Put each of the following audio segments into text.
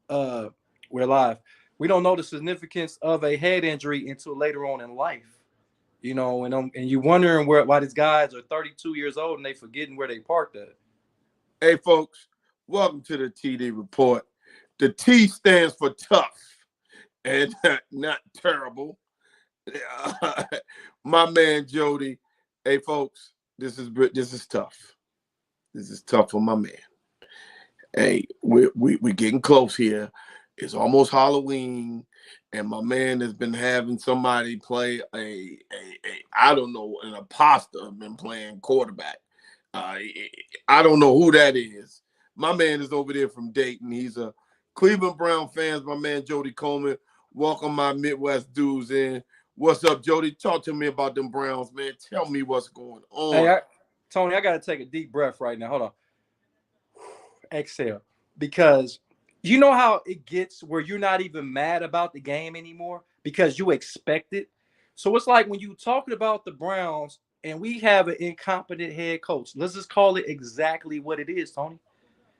we're live. We don't know the significance of a head injury until later on in life. And you wondering why these guys are 32 years old and they forgetting where they parked at. Hey, folks, welcome to the TD Report. The T stands for tough and not terrible. My man Jody. Hey, folks, this is tough. This is tough for my man. Hey, we're getting close here. It's almost Halloween, and my man has been having somebody play I don't know, an imposter been playing quarterback. I don't know who that is. My man is over there from Dayton. He's a Cleveland Brown fan. My man Jody Coleman. Welcome my Midwest dudes in. What's up, Jody? Talk to me about them Browns, man. Tell me what's going on. Hey, Tony, I got to take a deep breath right now. Hold on. Exhale. Because you know how it gets where you're not even mad about the game anymore because you expect it. So it's like when you're talking about the Browns and we have an incompetent head coach. Let's just call it exactly what it is, Tony.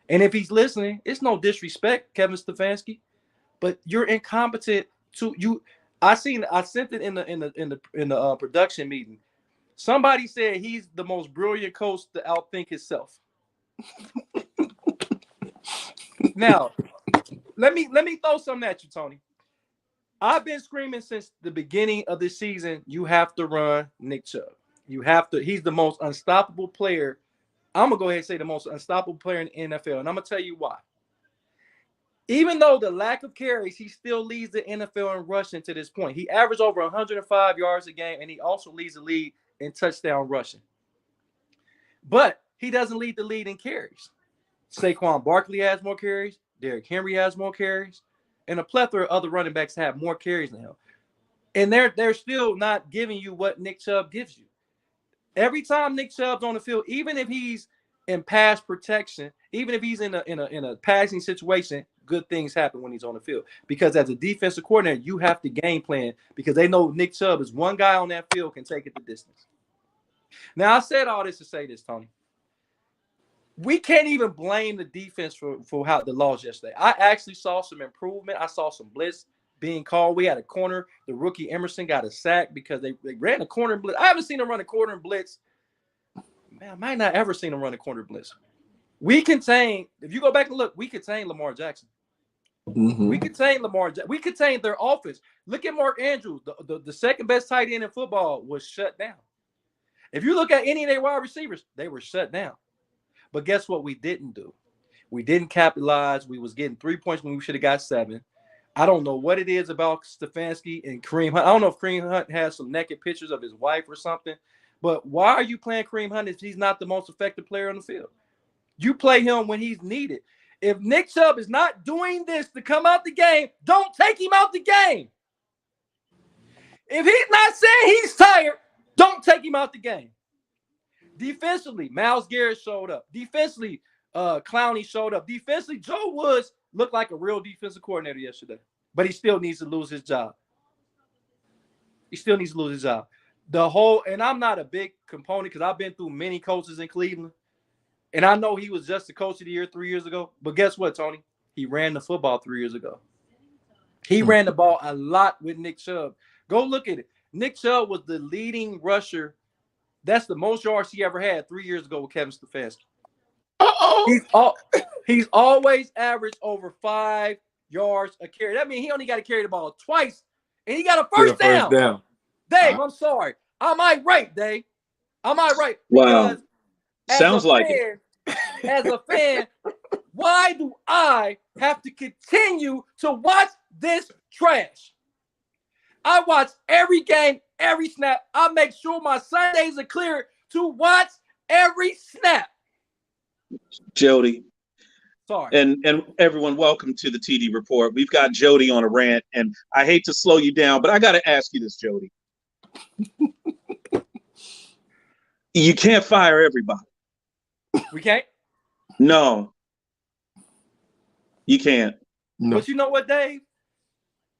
And if he's listening, it's no disrespect, Kevin Stefanski, but you're incompetent to you. I sent it in the production meeting. Somebody said he's the most brilliant coach to outthink himself. Now, let me throw something at you, Tony. I've been screaming since the beginning of this season. You have to run Nick Chubb. You have to. He's the most unstoppable player. I'm gonna go ahead and say the most unstoppable player in the NFL, and I'm gonna tell you why. Even though the lack of carries, he still leads the NFL in rushing to this point. He averaged over 105 yards a game, and he also leads the league in touchdown rushing. But he doesn't lead the lead in carries. Saquon Barkley has more carries. Derrick Henry has more carries. And a plethora of other running backs have more carries than him. And they're still not giving you what Nick Chubb gives you. Every time Nick Chubb's on the field, even if he's in pass protection, even if he's in a passing situation, good things happen when he's on the field. Because as a defensive coordinator, you have to game plan because they know Nick Chubb is one guy on that field can take it the distance. Now, I said all this to say this, Tony. We can't even blame the defense for how the loss yesterday. I actually saw some improvement. I saw some blitz being called. We had a corner. The rookie Emerson got a sack because they ran a corner blitz. I haven't seen them run a corner blitz. Man, I might not ever seen them run a corner blitz. We contain, if you go back and look, we contain Lamar Jackson. Mm-hmm. We contain Lamar Jackson. We contain their offense. Look at Mark Andrews. The second best tight end in football was shut down. If you look at any of their wide receivers, they were shut down. But guess what we didn't do? We didn't capitalize. We was getting 3 points when we should have got 7. I don't know what it is about Stefanski and Kareem Hunt. I don't know if Kareem Hunt has some naked pictures of his wife or something. But why are you playing Kareem Hunt if he's not the most effective player on the field? You play him when he's needed. If Nick Chubb is not doing this to come out the game, don't take him out the game. If he's not saying he's tired, don't take him out the game. Defensively, Myles Garrett showed up. Defensively, Clowney showed up. Defensively, Joe Woods looked like a real defensive coordinator yesterday, but he still needs to lose his job. And I'm not a big component because I've been through many coaches in Cleveland, and I know he was just the coach of the year 3 years ago. But guess what, Tony? He ran the football 3 years ago. He ran the ball a lot with Nick Chubb. Go look at it. Nick Chubb was the leading rusher. That's the most yards he ever had 3 years ago with Kevin Stefanski. He's always averaged over 5 yards a carry. That means he only got to carry the ball twice, and he got a first down. Dave, I'm sorry. Am I right, Dave? Am I right? Wow. Sounds like it. As a fan, why do I have to continue to watch this trash? I watch every game, every snap. I make sure my Sundays are clear to watch every snap. Jody. Sorry. And everyone, welcome to the TD Report. We've got Jody on a rant, and I hate to slow you down, but I got to ask you this, Jody. You can't fire everybody. We can't? No. You can't. No. But you know what, Dave?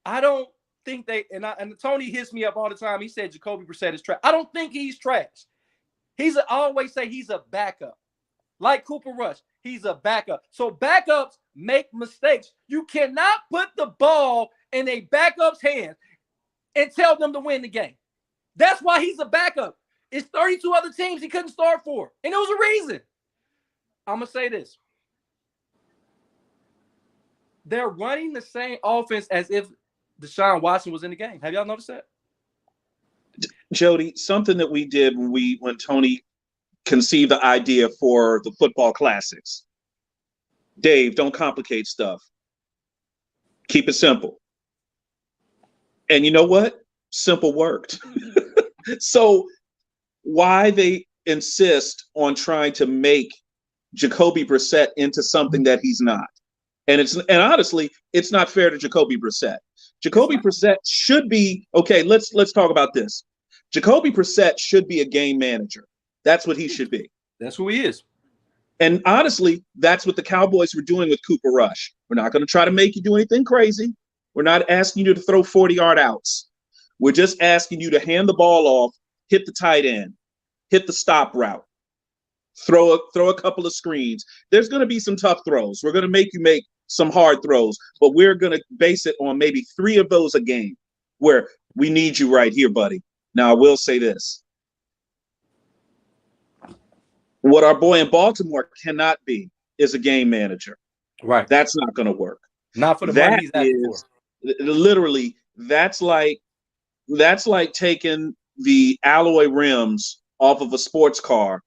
I don't think they and Tony hits me up all the time. He said Jacoby Brissett is trash. I don't think he's trash. I always say he's a backup, like Cooper Rush. he's a backup. So backups make mistakes. You cannot put the ball in a backup's hands and tell them to win the game. That's why he's a backup. It's 32 other teams he couldn't start for. And there was a reason. I'm going to say this. They're running the same offense as if Deshaun Watson was in the game. Have y'all noticed that? Jody, something that we did when Tony conceived the idea for the football classics. Dave, don't complicate stuff. Keep it simple. And you know what? Simple worked. So why they insist on trying to make Jacoby Brissett into something that he's not? And honestly, it's not fair to Jacoby Brissett. Jacoby Brissett should be okay. Let's talk about this. Jacoby Brissett should be a game manager. That's what he should be. That's who he is. And honestly, that's what the Cowboys were doing with Cooper Rush. We're not going to try to make you do anything crazy. We're not asking you to throw 40-yard outs. We're just asking you to hand the ball off, hit the tight end, hit the stop route, throw a couple of screens. There's going to be some tough throws. We're going to make you make some hard throws, but we're going to base it on maybe 3 of those a game where we need you right here, buddy. Now, I will say this. What our boy in Baltimore cannot be is a game manager. Right. That's not going to work. Not for the money he's asking for. Literally, that's like taking the alloy rims off of a sports car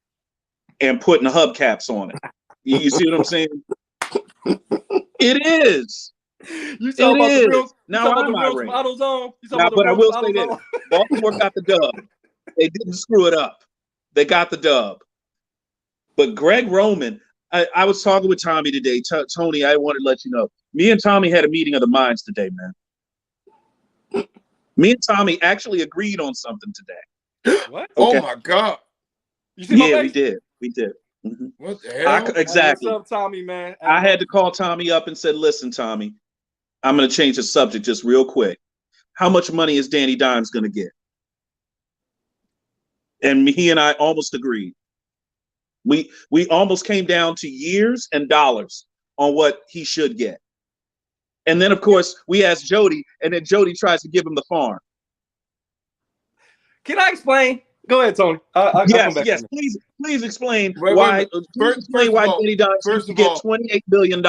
and putting hubcaps on it. You see what I'm saying? It is. You talking about the real? Now I'm irate. But I will say this: Baltimore got the dub. They didn't screw it up. They got the dub. But Greg Roman, I was talking with Tommy today. Tony, I wanted to let you know. Me and Tommy had a meeting of the minds today, man. Me and Tommy actually agreed on something today. What? Okay. Oh my God! You see we did. Mm-hmm. What the hell? Exactly. What's up, Tommy, man? I had to call Tommy up and said, "Listen, Tommy, I'm going to change the subject just real quick. How much money is Danny Dimes going to get?" And he and I almost agreed. We almost came down to years and dollars on what he should get. And then, of course, we asked Jody, and then Jody tries to give him the farm. Can I explain? Go ahead, Tony. Yes. Please explain why Danny Dimes needs to get $28 billion.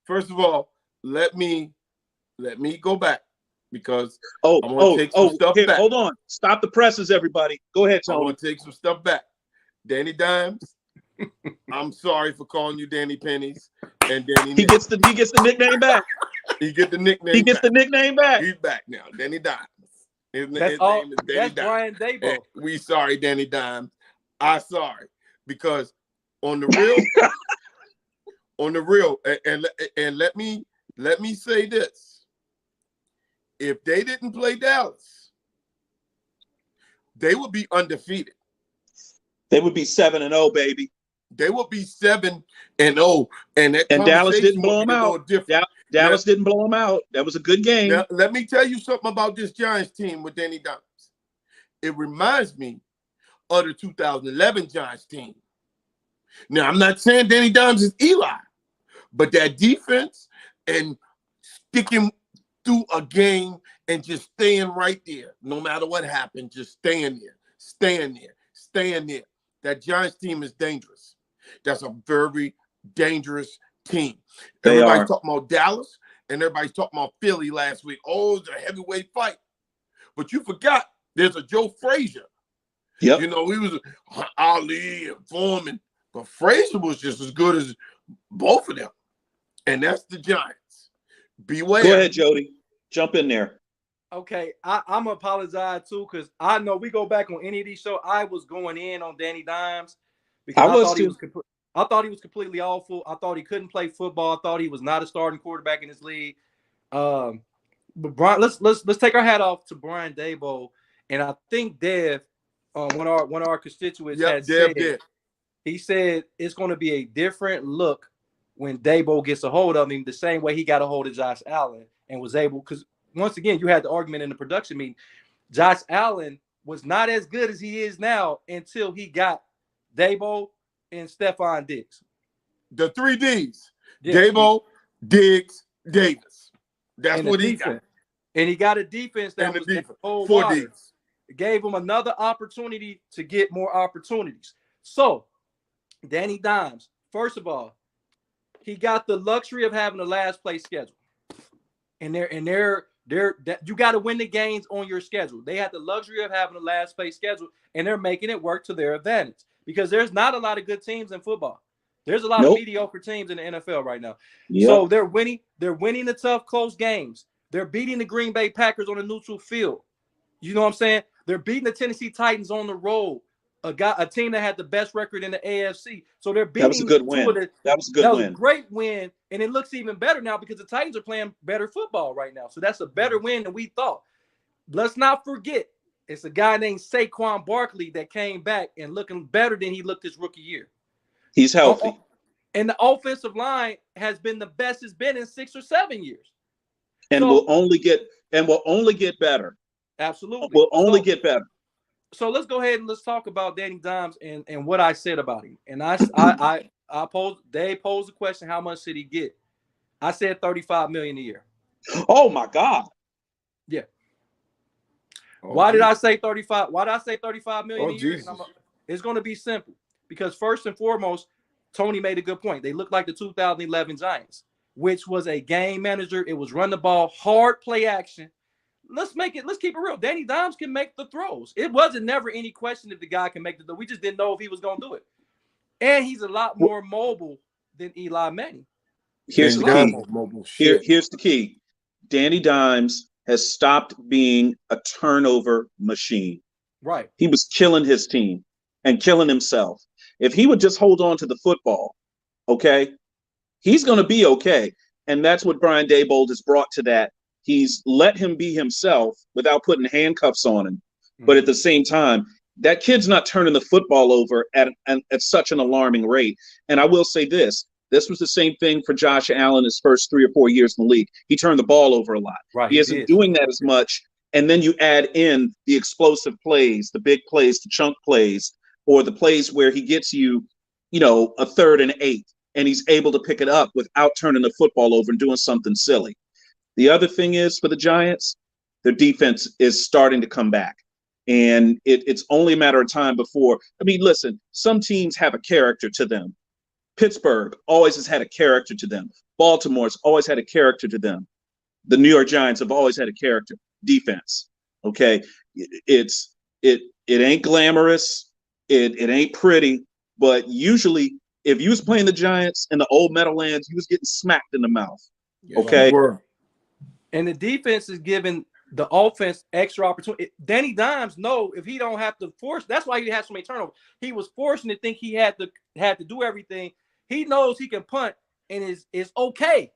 First of all, let me go back because I want to take some stuff back. Hold on. Stop the presses, everybody. Go ahead, Tony. I want to take some stuff back. Danny Dimes, I'm sorry for calling you Danny Pennies and Danny. He gets the nickname back. He gets the nickname. He gets the nickname back. He's back now. Danny Dimes. His name is Danny Dimes. Brian Daboll. We sorry, Danny Dimes. I'm sorry because on the real, and let me say this: if they didn't play Dallas, they would be undefeated. They would be 7-0, baby. They would be 7-0, and Dallas didn't blow them out. Dallas didn't blow them out. That was a good game. Now, let me tell you something about this Giants team with Danny Dimes. It reminds me of the 2011 Giants team. Now, I'm not saying Danny Dimes is Eli, but that defense and sticking through a game and just staying right there, no matter what happened, just staying there. That Giants team is dangerous. That's a very dangerous team. Everybody's talking about Dallas, and everybody's talking about Philly last week. Oh, it's a heavyweight fight. But you forgot there's a Joe Frazier. Yep. You know, he was Ali and Foreman, but Frazier was just as good as both of them. And that's the Giants. Beware. Go ahead, Jody. Jump in there. Okay, I'm gonna apologize too, because I know we go back on any of these shows. I was going in on Danny Dimes because I thought he was completely awful. I thought he couldn't play football. I thought he was not a starting quarterback in this league. But Brian, let's take our hat off to Brian Daboll, and I think Dev, one of our constituents, he said it's going to be a different look when Daboll gets a hold of him, the same way he got a hold of Josh Allen and was able, because once again, you had the argument in the production meeting. Josh Allen was not as good as he is now until he got Daboll and Stephon Diggs. The 3 Ds. Yeah. Dabo, Diggs, Davis. That's And the what he defense. got. And he got a defense that And the was defense. cold 4 water. Ds. It gave him another opportunity to get more opportunities. So, Danny Dimes, first of all, he got the luxury of having the last place schedule. And you got to win the games on your schedule. They had the luxury of having the last place schedule, and they're making it work to their advantage because there's not a lot of good teams in football. There's a lot of mediocre teams in the NFL right now. Yep. So they're winning the tough, close games. They're beating the Green Bay Packers on a neutral field. You know what I'm saying? They're beating the Tennessee Titans on the road, a team that had the best record in the AFC. So they're beating. That was a good win. That was a good win. That was a great win, and it looks even better now because the Titans are playing better football right now. So that's a better win than we thought. Let's not forget, it's a guy named Saquon Barkley that came back and looking better than he looked his rookie year. He's healthy. And the offensive line has been the best it's been in 6 or 7 years. And will only get better. Absolutely. Will only get better. So let's go ahead and let's talk about Danny Dimes and what I said about him. And they posed the question, how much should he get? I said $35 million a year. Oh my God. Yeah. Why did I say 35? Why did I say 35 million a year? It's going to be simple because first and foremost, Tony made a good point. They look like the 2011 Giants, which was a game manager. It was run the ball, hard play action. Let's keep it real. Danny Dimes can make the throws. It wasn't never any question if the guy can make the throw. We just didn't know if he was going to do it. And he's a lot more mobile than Eli Manning. Here's the key. Danny Dimes has stopped being a turnover machine. Right. He was killing his team and killing himself. If he would just hold on to the football, okay, he's going to be okay. And that's what Brian Daboll has brought to that. He's let him be himself without putting handcuffs on him. Mm-hmm. But at the same time, that kid's not turning the football over at such an alarming rate. And I will say this was the same thing for Josh Allen his first 3 or 4 years in the league. He turned the ball over a lot. Right, he isn't doing that as much. And then you add in the explosive plays, the big plays, the chunk plays, or the plays where he gets you, a 3rd and 8, and he's able to pick it up without turning the football over and doing something silly. The other thing is for the Giants, their defense is starting to come back. And it's only a matter of time before. I mean, listen, some teams have a character to them. Pittsburgh always has had a character to them. Baltimore's always had a character to them. The New York Giants have always had a character. Defense. Okay. It ain't glamorous. It ain't pretty. But usually, if you was playing the Giants in the old Meadowlands, you was getting smacked in the mouth. Okay. And the defense is giving the offense extra opportunity. Danny Dimes if he don't have to force. That's why he had so many turnovers. He was forcing to think he had to do everything. He knows he can punt, and it's okay.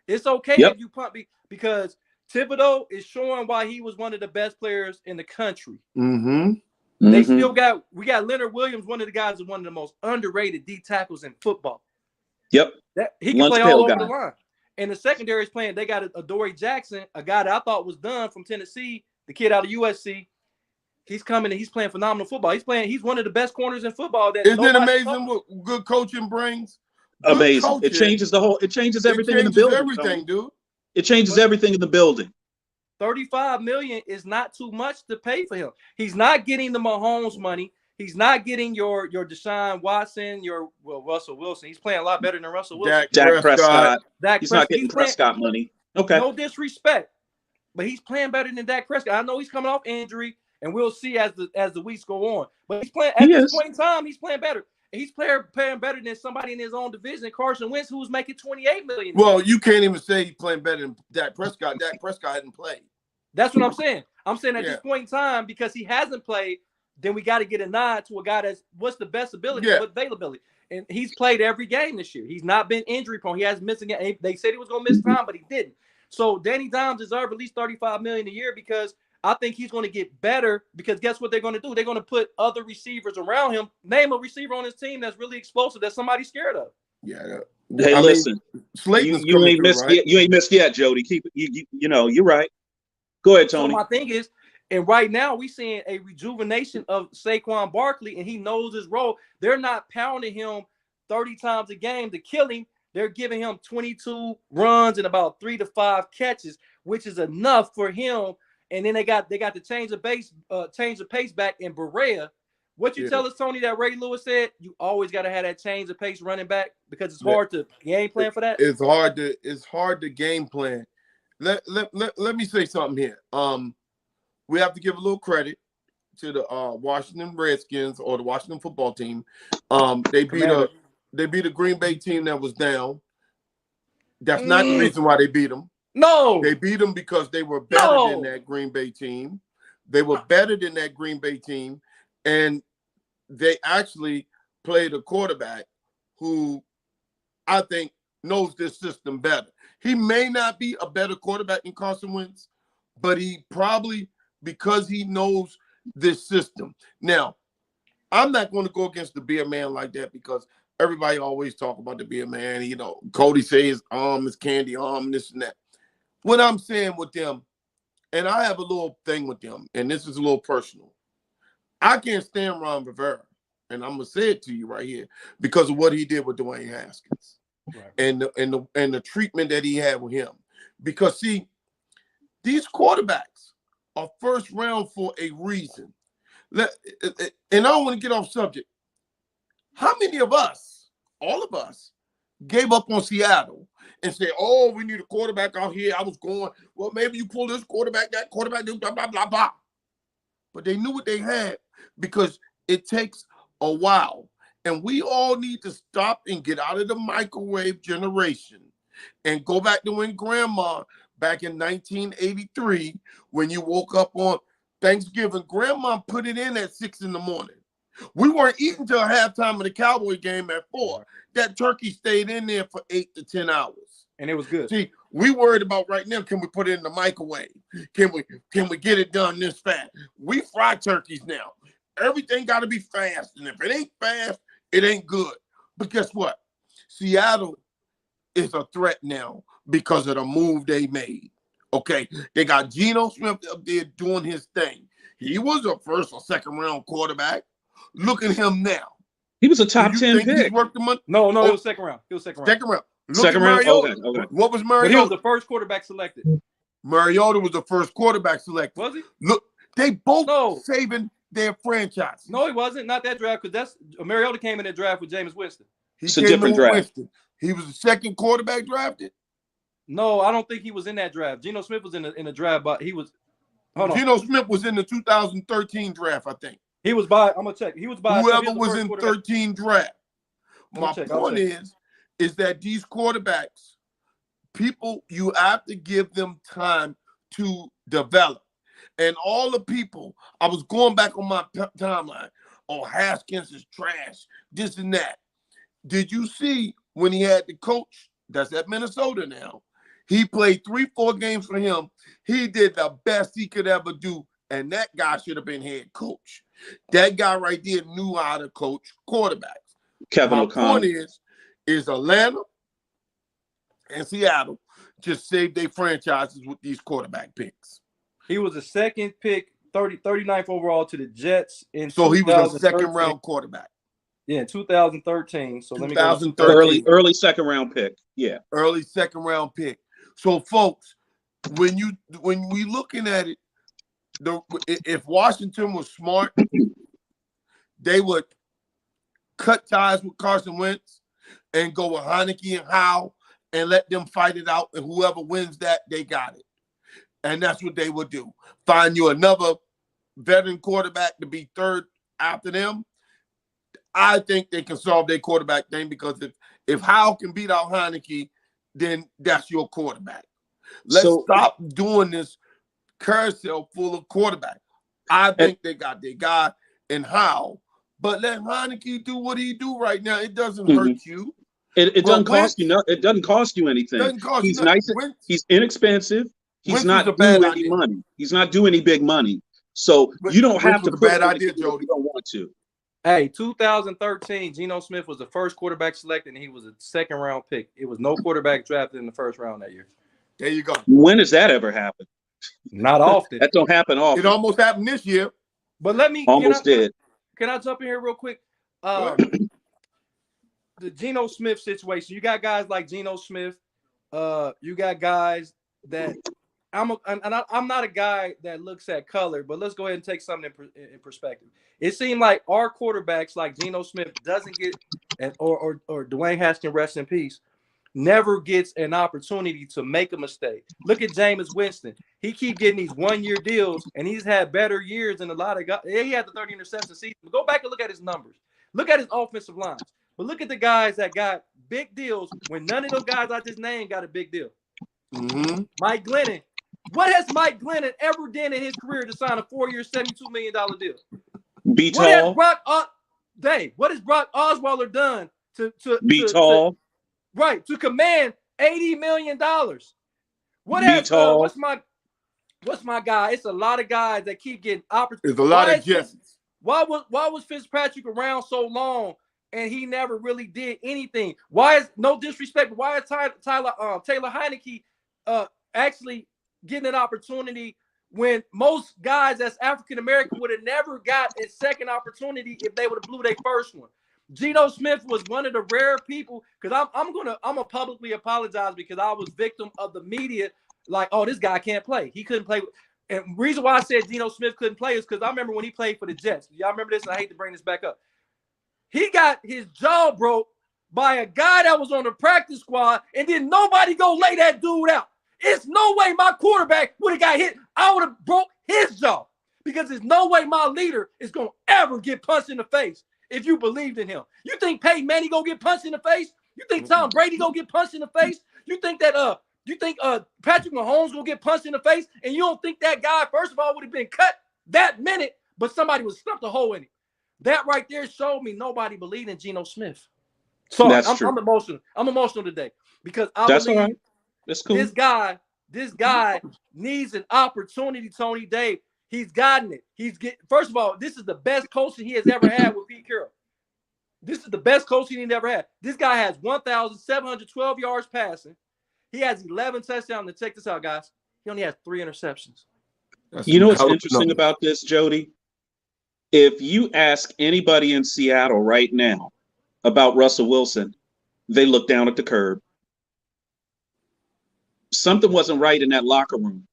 It's okay if you punt because Thibodeau is showing why he was one of the best players in the country. Mm-hmm. They still got Leonard Williams, one of the guys, is one of the most underrated D tackles in football. Yep, he can play all over the line. And the secondary is playing. They got Adoree Jackson, a guy that I thought was done from Tennessee, the kid out of USC. He's coming and he's playing phenomenal football. He's one of the best corners in football. Isn't it amazing what good coaching brings? Amazing. Coaching, it changes everything in the building. Everything, dude. It changes everything in the building. $35 million is not too much to pay for him. He's not getting the Mahomes money. He's not getting your Deshaun Watson, Russell Wilson. He's playing a lot better than Russell Wilson. Dak Prescott. He's not getting Prescott money. Okay. No disrespect, but he's playing better than Dak Prescott. I know he's coming off injury, and we'll see as the weeks go on. But he's playing at this point in time. He's playing better. He's playing better than somebody in his own division, Carson Wentz, who was making $28 million. Well, you can't even say he's playing better than Dak Prescott. Dak Prescott hadn't played. That's what I'm saying. I'm saying at this point in time, because he hasn't played, then we got to get a nod to a guy that's what's the best ability, what availability. And he's played every game this year. He's not been injury prone. He hasn't missed a game. They said he was going to miss time, but he didn't. So Danny Dimes deserves at least $35 million a year because I think he's going to get better because guess what they're going to do? They're going to put other receivers around him. Name a receiver on his team that's really explosive that somebody's scared of. Yeah. Hey, listen, you ain't missed yet. You ain't missed yet, Jody. Keep it. You're right. Go ahead, Tony. So my thing is, and right now we're seeing a rejuvenation of Saquon Barkley, and he knows his role. They're not pounding him 30 times a game to kill him, they're giving him 22 runs and about 3 to 5 catches, which is enough for him. And then they got to change the pace back in Berea. What you tell us, Tony, that Ray Lewis said, you always got to have that change of pace running back because it's hard to game plan for that. It's hard to game plan. Let me say something here. We have to give a little credit to the Washington Redskins or the Washington football team. They beat a Green Bay team that was down. That's not the reason why they beat them. No, they beat them because they were better than that Green Bay team. They were better than that Green Bay team, and they actually played a quarterback who I think knows this system better. He may not be a better quarterback than Carson Wentz, but he probably, because he knows this system. Now, I'm not going to go against the beer man like that because everybody always talk about the beer man. You know, Cody says his arm is candy arm, this and that. What I'm saying with them, and I have a little thing with them, and this is a little personal. I can't stand Ron Rivera, and I'm gonna say it to you right here because of what he did with Dwayne Haskins, and the treatment that he had with him. Because see, these quarterbacks are first round for a reason. And I don't want to get off subject. How many of us, all of us, gave up on Seattle and said, "Oh, we need a quarterback out here"? I was going, well, maybe you pull this quarterback, that quarterback, blah blah blah blah. But they knew what they had because it takes a while. And we all need to stop and get out of the microwave generation and go back to when grandma, back in 1983, when you woke up on Thanksgiving, grandma put it in at 6 in the morning. We weren't eating till halftime of the Cowboy game at 4. That turkey stayed in there for 8 to 10 hours. And it was good. See, we worried about right now, can we put it in the microwave? Can we get it done this fast? We fry turkeys now. Everything got to be fast. And if it ain't fast, it ain't good. But guess what? Seattle is a threat now because of the move they made. Okay, they got Geno Smith up there doing his thing. He was a first or second round quarterback. Look at him now. He was a top 10 pick. No, it was second round. It was second round. Second round. Second round. Okay. What was Mariota? But he was the first quarterback selected. Mariota was the first quarterback selected. Was he? Look, they both saving their franchise. No, he wasn't. Not that draft, because that's Mariota came in that draft with Jameis Winston. It's a different draft. Winston. He was the second quarterback drafted. No, I don't think he was in that draft. Geno Smith was in the draft, but he was. Hold on. Geno Smith was in the 2013 draft, I think. He was by. I'm gonna check. He was by whoever was in 13 draft. My point is that these quarterbacks, people, you have to give them time to develop. And all the people, I was going back on my timeline. Oh, Haskins is trash. This and that. Did you see when he had the coach? That's at Minnesota now. He played 3-4 games for him. He did the best he could ever do. And that guy should have been head coach. That guy right there knew how to coach quarterbacks. Kevin O'Connell. My point is Atlanta and Seattle just saved their franchises with these quarterback picks. He was the second pick, 39th overall to the Jets in so he was a second round quarterback. Yeah, in 2013. So 2013. Let me go. Early second round pick. Yeah. Early second round pick. So folks, when we looking at it, if Washington was smart, they would cut ties with Carson Wentz and go with Heineke and Howe and let them fight it out. And whoever wins that, they got it. And that's what they would do. Find you another veteran quarterback to be third after them. I think they can solve their quarterback thing because if Howe can beat out Heineke, then that's your quarterback. Let's stop doing this carousel full of quarterbacks. I think they got their guy in Howe, but let Heineke do what he do right now. It doesn't hurt you. It doesn't cost you nothing. It doesn't cost you anything. He's nice. He's inexpensive. He's not doing any money. He's not doing any big money. So you don't have to. Bad idea, Joe. You don't want to. Hey, 2013, Geno Smith was the first quarterback selected, and he was a second round pick. It was no quarterback drafted in the first round that year. There you go. When does that ever happen? Not often. That don't happen often. It almost happened this year. But let me almost did. Can I jump in here real quick? the Geno Smith situation. You got guys like Geno Smith. You got guys that I'm not a guy that looks at color, but let's go ahead and take something in perspective. It seemed like our quarterbacks, like Geno Smith, doesn't get, or Dwayne Haskins, rest in peace, never gets an opportunity to make a mistake. Look at Jameis Winston. He keep getting these one-year deals, and he's had better years than a lot of guys. Yeah, he had the 30 interception season. But go back and look at his numbers. Look at his offensive lines. But look at the guys that got big deals when none of those guys I just named got a big deal. Mm-hmm. Mike Glennon. What has Mike Glennon ever done in his career to sign a 4-year, $72 million deal? Be What has tall. what has Brock Osweiler done to Be tall. Right, to command $80 million. What Be has tall. what's my guy? It's a lot of guys that keep getting opportunities. There's a lot of Jessies. Why was Fitzpatrick around so long and he never really did anything? Why is, no disrespect, but why is Taylor Heineke actually getting an opportunity when most guys that's African American would have never got a second opportunity if they would have blew their first one? Geno Smith was one of the rare people, because I'm gonna publicly apologize because I was victim of the media, like, oh, this guy can't play. He couldn't play. And the reason why I said Geno Smith couldn't play is because I remember when he played for the Jets. Y'all remember this? I hate to bring this back up. He got his jaw broke by a guy that was on the practice squad, and then nobody go lay that dude out. It's no way my quarterback would have got hit. I would have broke his jaw, because there's no way my leader is going to ever get punched in the face if you believed in him. You think Peyton Manning going to get punched in the face? You think Tom Brady going to get punched in the face? You think that Patrick Mahomes going to get punched in the face? And you don't think that guy, first of all, would have been cut that minute, but somebody would stuffed a hole in it. That right there showed me nobody believed in Geno Smith. So I'm emotional. I'm emotional today because I believe all right. That's cool. This guy needs an opportunity, Tony Dave. He's gotten it. First of all, this is the best coaching he has ever had with Pete Carroll. This is the best coaching he's ever had. This guy has 1,712 yards passing. He has 11 touchdowns. And check this out, guys. He only has 3 interceptions. You know what's interesting about this, Jody? If you ask anybody in Seattle right now about Russell Wilson, they look down at the curb. Something wasn't right in that locker room.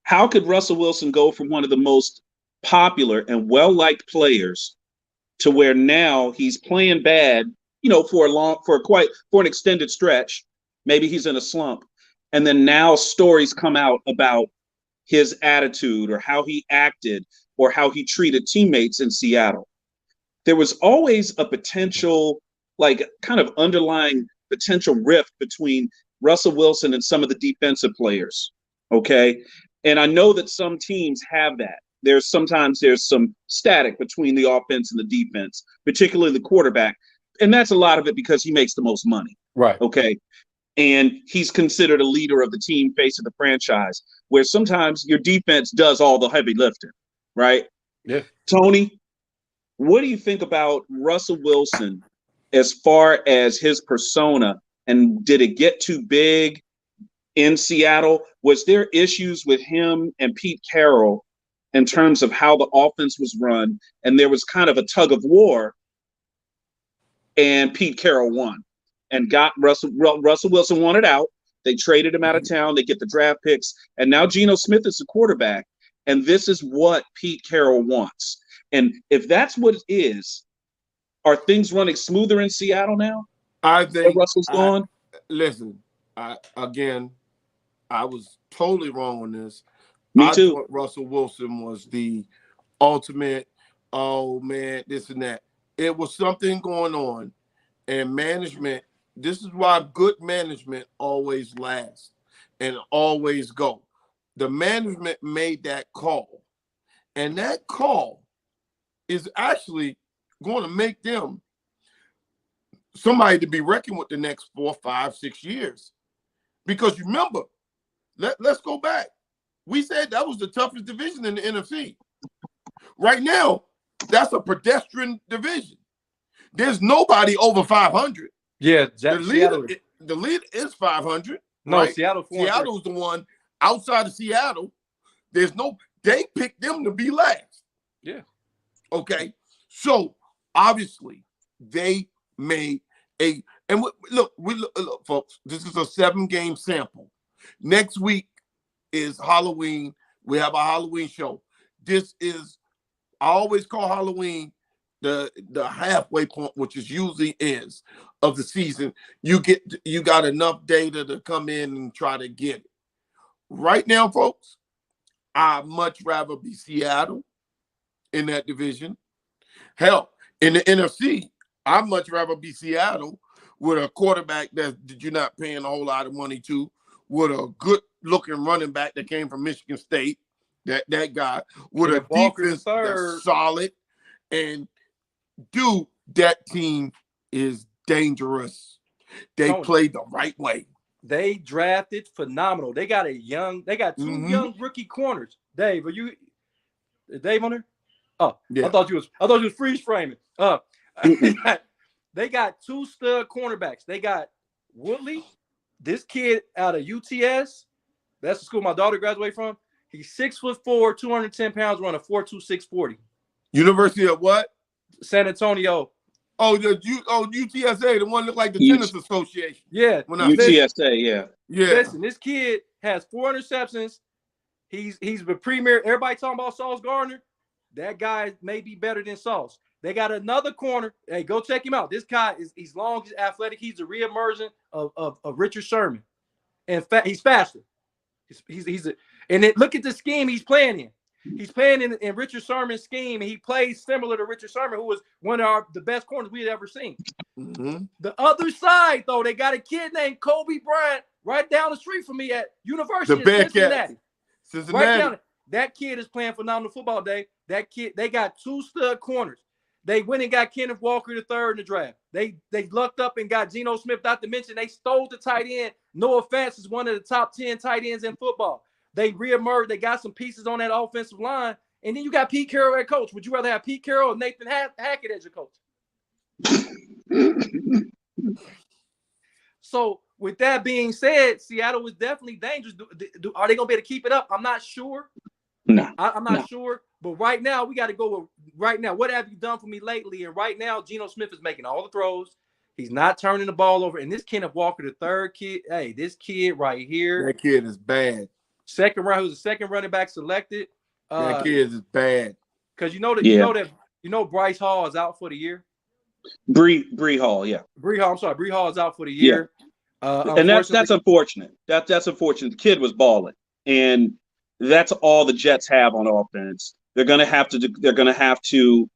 How could Russell Wilson go from one of the most popular and well-liked players to where now he's playing bad, for an extended stretch? Maybe he's in a slump. And then now stories come out about his attitude or how he acted or how he treated teammates in Seattle. There was always a potential, kind of underlying potential rift between Russell Wilson and some of the defensive players. Okay. And I know that some teams have that. There's some static between the offense and the defense, particularly the quarterback. And that's a lot of it because he makes the most money. Right. Okay. And he's considered a leader of the team, face of the franchise, where sometimes your defense does all the heavy lifting. Right. Yeah. Tony, what do you think about Russell Wilson as far as his persona? And did it get too big in Seattle? Was there issues with him and Pete Carroll in terms of how the offense was run? And there was kind of a tug of war, and Pete Carroll won and got Russell Wilson wanted out. They traded him out of town. They get the draft picks. And now Geno Smith is the quarterback. And this is what Pete Carroll wants. And if that's what it is, are things running smoother in Seattle now? I think Russell's gone. Listen, I was totally wrong on this. Me too. I thought Russell Wilson was the ultimate, oh man, this and that. It was something going on, and management. This is why good management always lasts and always go. The management made that call, and that call is actually going to make them somebody to be reckoned with the next 4, 5, 6 years. Because remember, let's go back. We said that was the toughest division in the NFC. Right now, that's a pedestrian division. There's nobody over 500. Yeah, the lead is 500. No, right? Seattle's the one outside of Seattle. They picked them to be last. Yeah. Okay. So obviously they made a and look, folks. This is a 7-game sample. Next week is Halloween. We have a Halloween show. This is I always call Halloween the halfway point, which is usually is of the season. You got enough data to come in and try to get it. Right now, folks, I'd much rather be Seattle in that division. Hell, in the NFC, I'd much rather be Seattle with a quarterback that you're not paying a whole lot of money to, with a good-looking running back that came from Michigan State, that guy, with a defense that's solid. And, dude, that team is dangerous. They played the right way. They drafted phenomenal. They got two young rookie corners. Dave, is Dave on there? Oh, yeah. I thought you was freeze framing. They got 2 stud cornerbacks. They got Woodley, this kid out of UTS. That's the school my daughter graduated from. He's 6'4", 210 pounds, running a 4.26 40. University of what? San Antonio. Oh, UTSA, the one that looked like the tennis association. Yeah. UTSA, yeah. Listen, this kid has 4 interceptions. He's the premier. Everybody talking about Sauce Gardner. That guy may be better than Sauce. They got another corner. Hey, go check him out. This guy he's long, he's athletic. He's a reemergent of Richard Sherman. And he's faster. Look at the scheme he's playing in. He's playing in Richard Sherman's scheme, and he plays similar to Richard Sherman, who was one of the best corners we had ever seen. Mm-hmm. The other side, though, they got a kid named Kobe Bryant right down the street from me at University of Cincinnati. Right down. That kid is playing phenomenal football, Dave. That kid, they got 2 stud corners. They went and got Kenneth Walker III in the draft. They lucked up and got Geno Smith, not to mention they stole the tight end. Noah Fant is one of the top 10 tight ends in football. They reemerged. They got some pieces on that offensive line. And then you got Pete Carroll as coach. Would you rather have Pete Carroll or Nathan Hackett as your coach? So with that being said, Seattle was definitely dangerous. Are they going to be able to keep it up? I'm not sure. No. I'm not sure. But right now, we got to go with right now. What have you done for me lately? And right now, Geno Smith is making all the throws. He's not turning the ball over. And this Kenneth Walker, the third kid, hey, this kid right here. That kid is bad. Second round, who's the second running back selected. That kid is bad. Because you know Bryce Hall is out for the year. Bree Hall, yeah. Bree Hall is out for the year. Yeah. And that's unfortunate. That's unfortunate. The kid was balling, and that's all the Jets have on offense. They're gonna have to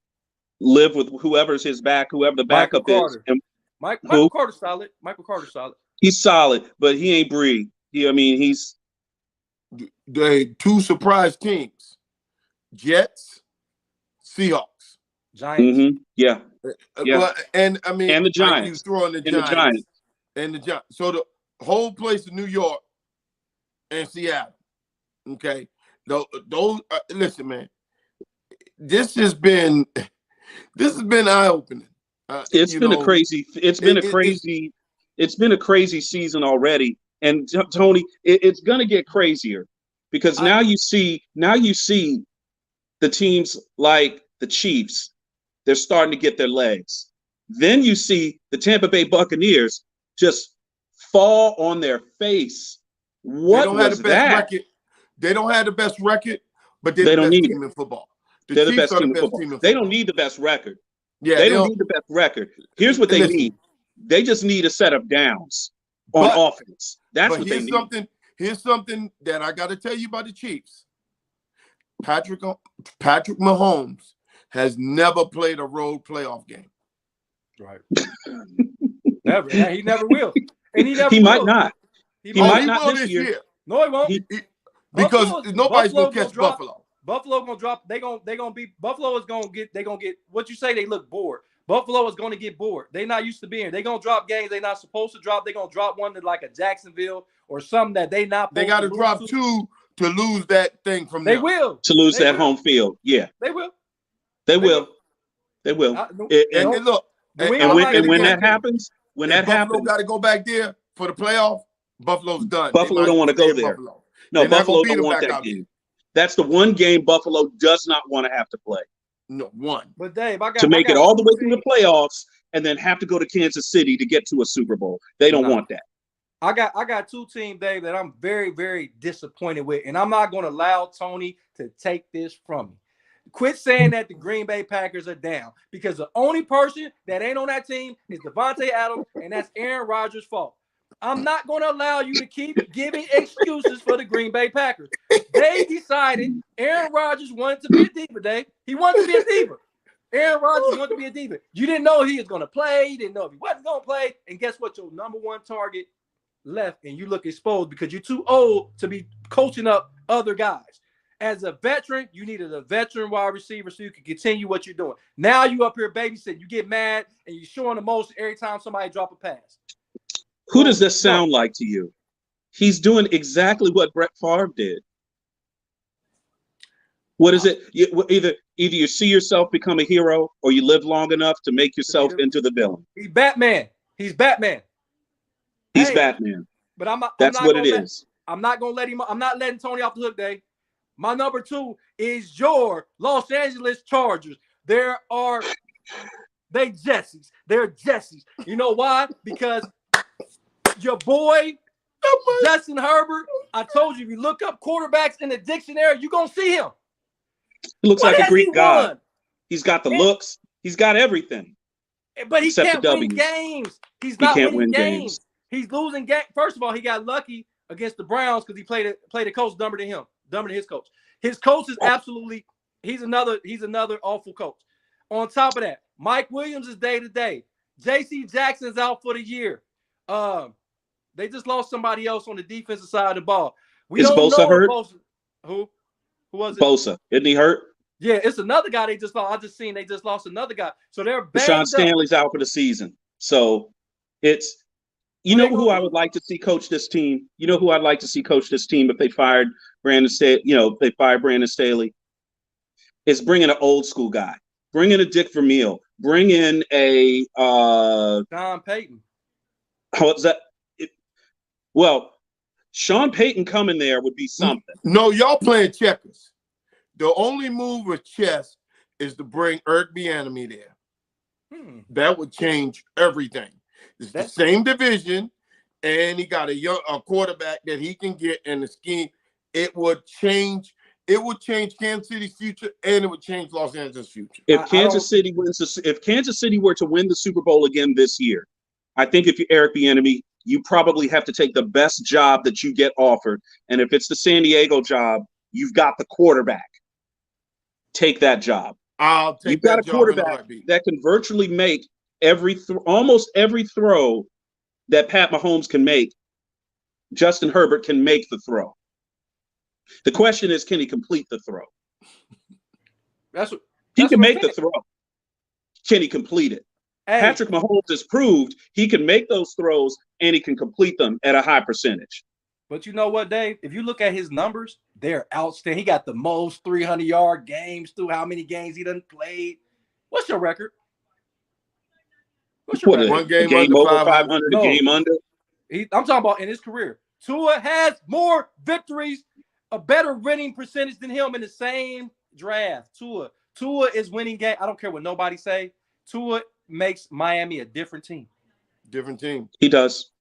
live with whoever's his back, whoever the backup is. And Michael Carter's solid. Michael Carter's solid. He's solid, but he ain't Bree. He's the 2 surprise teams: Jets, Seahawks, Giants. Mm-hmm. Yeah. And the Giants. You throwing the Giants. And the Giants. So the whole place in New York and Seattle. Okay. Those listen, man. This has been eye-opening. It's been a crazy season already. And Tony, it's gonna get crazier because now you see the teams like the Chiefs, they're starting to get their legs. Then you see the Tampa Bay Buccaneers just fall on their face. What was that? Record. They don't have the best record, but they're the best team in football. They're the best team in football. They don't need the best record. Yeah, they don't need the best record. Here's what they need. They just need a set of downs on offense. That's what they need. Here's something that I got to tell you about the Chiefs. Patrick Mahomes has never played a road playoff game. Right. Never. He never will. And he might not. He might not this year. No, he won't. Because nobody's gonna catch Buffalo. Buffalo gonna drop. Buffalo is gonna get what you say. They look bored. Buffalo is gonna get bored. They're not used to being. They're gonna drop games they're not supposed to drop. They're gonna drop one to like a Jacksonville or something that they not. They got to drop 2 to lose that thing from them. They will to lose that home field. Yeah, they will. They will. And look. And when that happens, Buffalo got to go back there for the playoff. Buffalo's done. Buffalo don't want to go there. No, Buffalo don't want that game. That's the one game Buffalo does not want to have to play. No, one. But Dave, to make it all the way through the playoffs and then have to go to Kansas City to get to a Super Bowl. They don't want that. I got two teams, Dave, that I'm very, very disappointed with, and I'm not going to allow Tony to take this from me. Quit saying that the Green Bay Packers are down, because the only person that ain't on that team is Devontae Adams, and that's Aaron Rodgers' fault. I'm not going to allow you to keep giving excuses for the Green Bay Packers. They decided Aaron Rodgers wanted to be a diva, Dave. He wanted to be a diva. Aaron Rodgers wanted to be a diva. You didn't know he was going to play. You didn't know if he wasn't going to play. And guess what? Your number one target left, and you look exposed because you're too old to be coaching up other guys. As a veteran, you needed a veteran wide receiver so you can continue what you're doing. Now you up here babysitting. You get mad, and you're showing emotion every time somebody drop a pass. Who does this sound like to you? He's doing exactly what Brett Favre did. What is it? Either you see yourself become a hero, or you live long enough to make yourself into the villain. He's Batman. He's Batman. He's Batman. But That's what it is. I'm not gonna let him. I'm not letting Tony off the hook, Dave. My number two is your Los Angeles Chargers. They're Jessies. They're Jessies. You know why? Because your boy Justin Herbert. I told you, if you look up quarterbacks in the dictionary, you're gonna see him. He looks like a Greek god. He's got the looks. He's got everything. But he can't win games. He's not winning games. He's losing games. First of all, he got lucky against the Browns because he played a coach dumber than his coach. His coach is absolutely he's another awful coach. On top of that, Mike Williams is day to day. J.C. Jackson's out for the year. They just lost somebody else on the defensive side of the ball. Is Bosa hurt? Who was it? Bosa. Isn't he hurt? Yeah, it's another guy they just lost. I just seen they just lost another guy. So they're banged Sean Stanley's out for the season. So it's who I would like to see coach this team. You know who I'd like to see coach this team if they fired Brandon Staley. They fired Brandon Staley. It's bringing an old school guy. Bring in a Dick Vermeil. Bring in a Sean Payton. What's that? Well, Sean Payton coming there would be something. No, y'all playing checkers. The only move with chess is to bring Eric Bieniemy there. That would change everything. It's the same division, and he got a quarterback that he can get in the scheme. It would change Kansas City's future, and it would change Los Angeles' future. If Kansas City were to win the Super Bowl again this year, I think if you're Eric Bieniemy, you probably have to take the best job that you get offered. And if it's the San Diego job, you've got the quarterback. Take that job. I'll take You've got a quarterback that can virtually make almost every throw that Pat Mahomes can make. Justin Herbert can make the throw. The question is, can he complete the throw? He can make the throw. Can he complete it? Hey. Patrick Mahomes has proved he can make those throws and he can complete them at a high percentage. But you know what, Dave? If you look at his numbers, they're outstanding. He got the most 300-yard games through how many games he done played. What's your record? Record? One game over 500, a game under. I'm talking about in his career. Tua has more victories, a better winning percentage than him in the same draft. Tua is winning game. I don't care what nobody say. Tua makes Miami a different team. Different team. He does.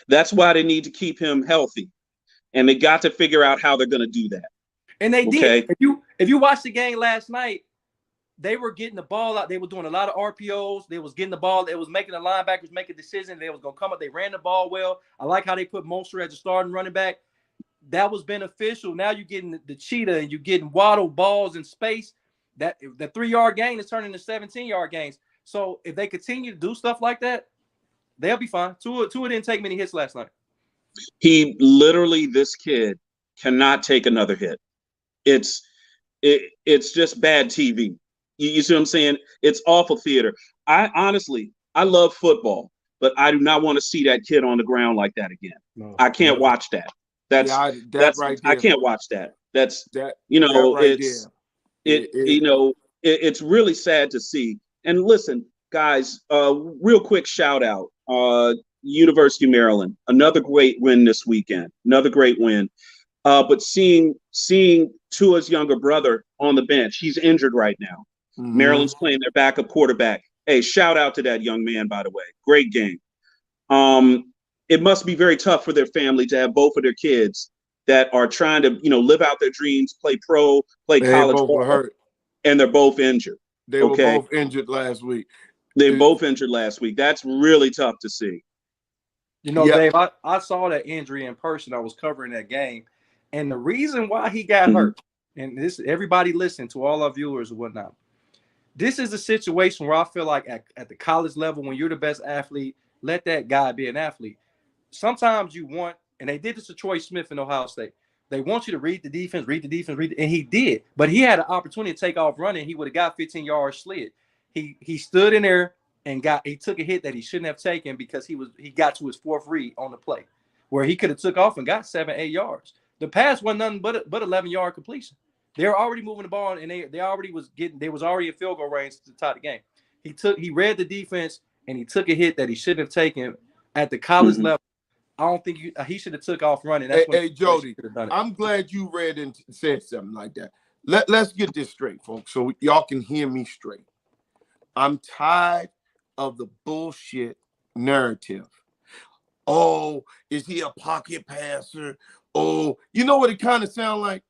That's why they need to keep him healthy. And they got to figure out how they're going to do that. And they did. If you watched the game last night, they were getting the ball out. They were doing a lot of RPOs. They was getting the ball. It was making the linebackers make a decision. They was going to come up. They ran the ball well. I like how they put Mostert as a starting running back. That was beneficial. Now you're getting the cheetah and you're getting Waddle balls in space. That the 3-yard gain is turning to 17-yard gains. So if they continue to do stuff like that, they'll be fine. Tua didn't take many hits last night. This kid cannot take another hit. It's just bad TV. You see what I'm saying? It's awful theater. I love football, but I do not want to see that kid on the ground like that again. No, I can't watch that. I can't watch that. It's really sad to see. And listen, guys, real quick shout out. University of Maryland, another great win this weekend. Another great win. But seeing Tua's younger brother on the bench, he's injured right now. Mm-hmm. Maryland's playing their backup quarterback. Hey, shout out to that young man, by the way. Great game. It must be very tough for their family to have both of their kids that are trying to, live out their dreams, play pro, play They college both were ball, hurt. and they're both injured. They were both injured last week. They both injured last week. That's really tough to see. Dave, I saw that injury in person. I was covering that game. And the reason why he got hurt, and this everybody listen to all our viewers and whatnot. This is a situation where I feel like at the college level, when you're the best athlete, let that guy be an athlete. Sometimes you want, and they did this to Troy Smith in Ohio State. They want you to read the defense, and he did. But he had an opportunity to take off running. He would have got 15 yards slid. He stood in there and he took a hit that he shouldn't have taken because he got to his fourth read on the play, where he could have took off and got 7-8 yards. The pass wasn't nothing but 11-yard completion. They were already moving the ball, and they was already in field goal range to tie the game. He read the defense and he took a hit that he shouldn't have taken at the college level. I don't think he should have took off running. That's hey Jody, I'm glad you read and said something like that. Let's get this straight, folks, so y'all can hear me straight. I'm tired of the bullshit narrative. Oh, is he a pocket passer? Oh, you know what it kind of sounds like?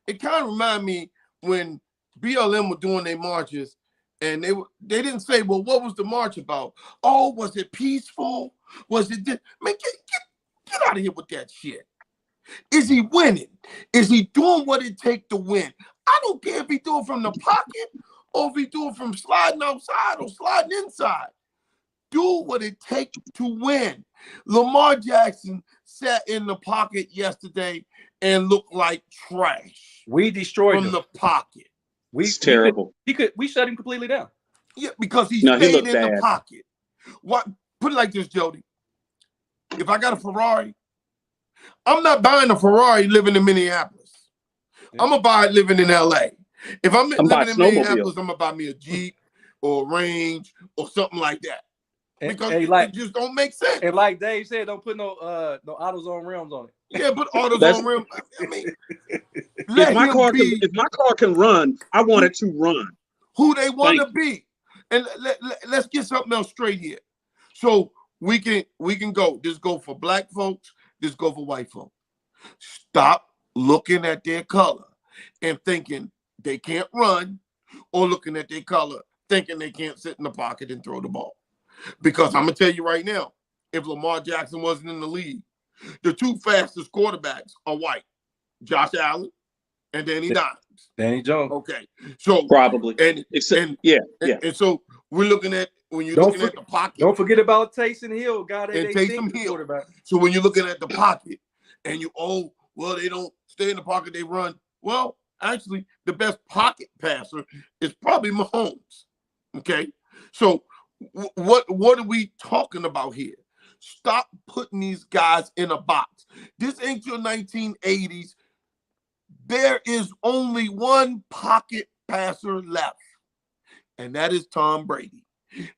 It kind of remind me when BLM were doing their marches, and they didn't say, well, what was the march about? Oh, was it peaceful? Was it this? Man, get out of here with that shit. Is he winning? Is he doing what it takes to win? I don't care if he do it from the pocket or if he do it from sliding outside or sliding inside. Do what it takes to win. Lamar Jackson sat in the pocket yesterday and looked like trash. We destroyed him from the pocket. It's terrible. We shut him completely down. Yeah, because he stayed in the pocket. What? Put it like this, Jody. If I got a Ferrari, I'm not buying a Ferrari living in Minneapolis. Yeah. I'm gonna buy it living in LA. If I'm living in Minneapolis, I'm gonna buy me a Jeep or a Range or something like that. Because it just don't make sense. And like Dave said, don't put no AutoZone rims on it. Yeah, put AutoZone rims. I mean, if my car can run, I want it to run. Who they want to be. And let's get something else straight here. So we can go. This go for black folks. This go for white folks. Stop looking at their color and thinking they can't run, or looking at their color thinking they can't sit in the pocket and throw the ball. Because I'm gonna tell you right now, if Lamar Jackson wasn't in the league, the two fastest quarterbacks are white: Josh Allen and Danny Dimes. Danny Jones. Okay, so probably and so we're looking at when you're looking at the pocket. Don't forget about Taysom Hill, guy and Taysom Hill. So when you're looking at the pocket and they don't stay in the pocket, they run. Well, actually, the best pocket passer is probably Mahomes. Okay, so what are we talking about here? Stop putting these guys in a box. This ain't your 1980s. There is only one pocket passer left, and that is Tom Brady.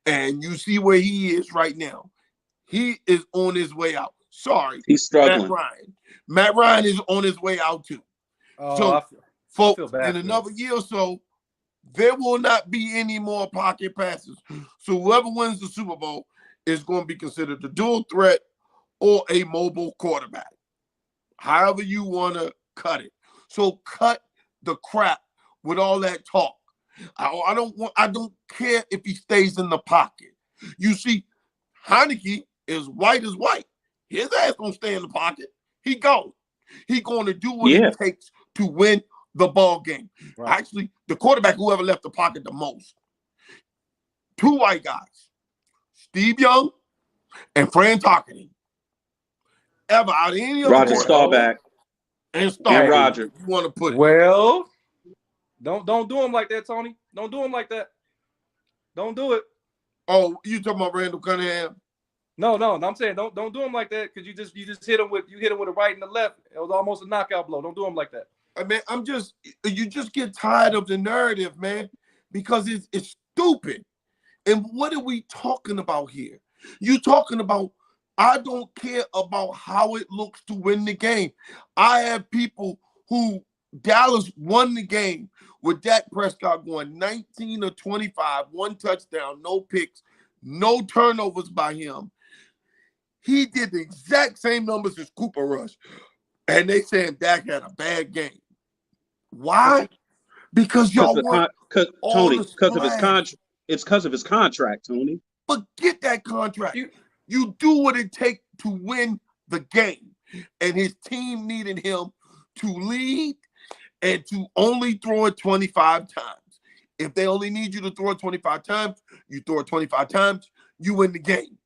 And you see where he is right now. He is on his way out. Sorry, he's struggling. Matt Ryan is on his way out too. Folks, in another year or so, there will not be any more pocket passes. So whoever wins the Super Bowl is going to be considered a dual threat or a mobile quarterback. However you want to cut it. So cut the crap with all that talk. I don't care if he stays in the pocket. You see, Heineke is white as white. His ass gonna stay in the pocket. He going to do what it takes to win the ball game. Right. Actually, the quarterback whoever left the pocket the most. Two white guys, Steve Young and Fran Tarkenton. Ever out of any other Roger Staubach and Staubach. And Roger. You want to put it. Well, don't do him like that, Tony. Don't do him like that. Don't do it. Oh, you talking about Randall Cunningham? No. I'm saying don't do him like that because you just hit him with the right and the left. It was almost a knockout blow. Don't do him like that. I mean, you just get tired of the narrative, man, because it's stupid. And what are we talking about here? You talking about, I don't care about how it looks to win the game. I have people who Dallas won the game with Dak Prescott going 19 or 25, 1 touchdown, no picks, no turnovers by him. He did the exact same numbers as Cooper Rush. And they saying Dak had a bad game. Why? Because y'all want Tony, because of his contract. It's because of his contract, Tony. But get that contract. You do what it takes to win the game. And his team needed him to lead and to only throw it 25 times. If they only need you to throw it 25 times, you throw it 25 times, you win the game.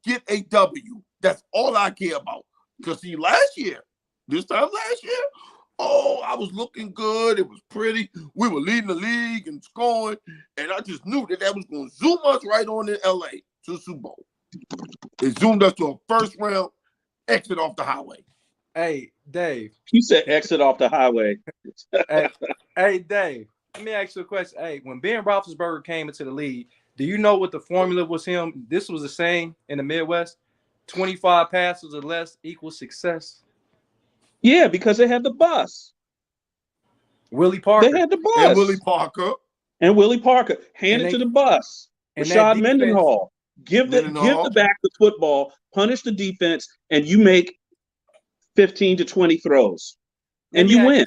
Get a W. That's all I care about. Because see, this time last year, I was looking good. It was pretty. We were leading the league and scoring. And I just knew that was going to zoom us right on in L.A. to the Super Bowl. It zoomed us to a first round exit off the highway. Hey, Dave. You said exit off the highway. hey, Dave, let me ask you a question. Hey, when Ben Roethlisberger came into the league, do you know what the formula was him? This was the same in the Midwest. 25 passes or less equals success. Yeah, because they had the bus. Willie Parker. They had the bus. And Willie Parker. Hand it to the bus. Rashad Mendenhall. Give the back the football, punish the defense, and you make 15 to 20 throws. And you win.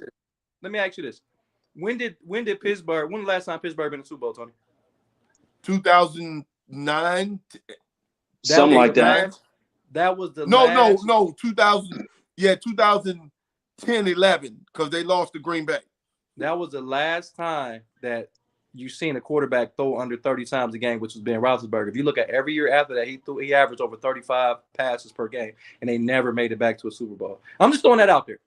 Let me ask you this. When the last time Pittsburgh been in the Super Bowl, Tony? 2009. Something like that. That was the No, 2000. Yeah, 2010, 11, because they lost to Green Bay. That was the last time that you seen a quarterback throw under 30 times a game, which was Ben Roethlisberger. If you look at every year after that, he averaged over 35 passes per game, and they never made it back to a Super Bowl. I'm just throwing that out there.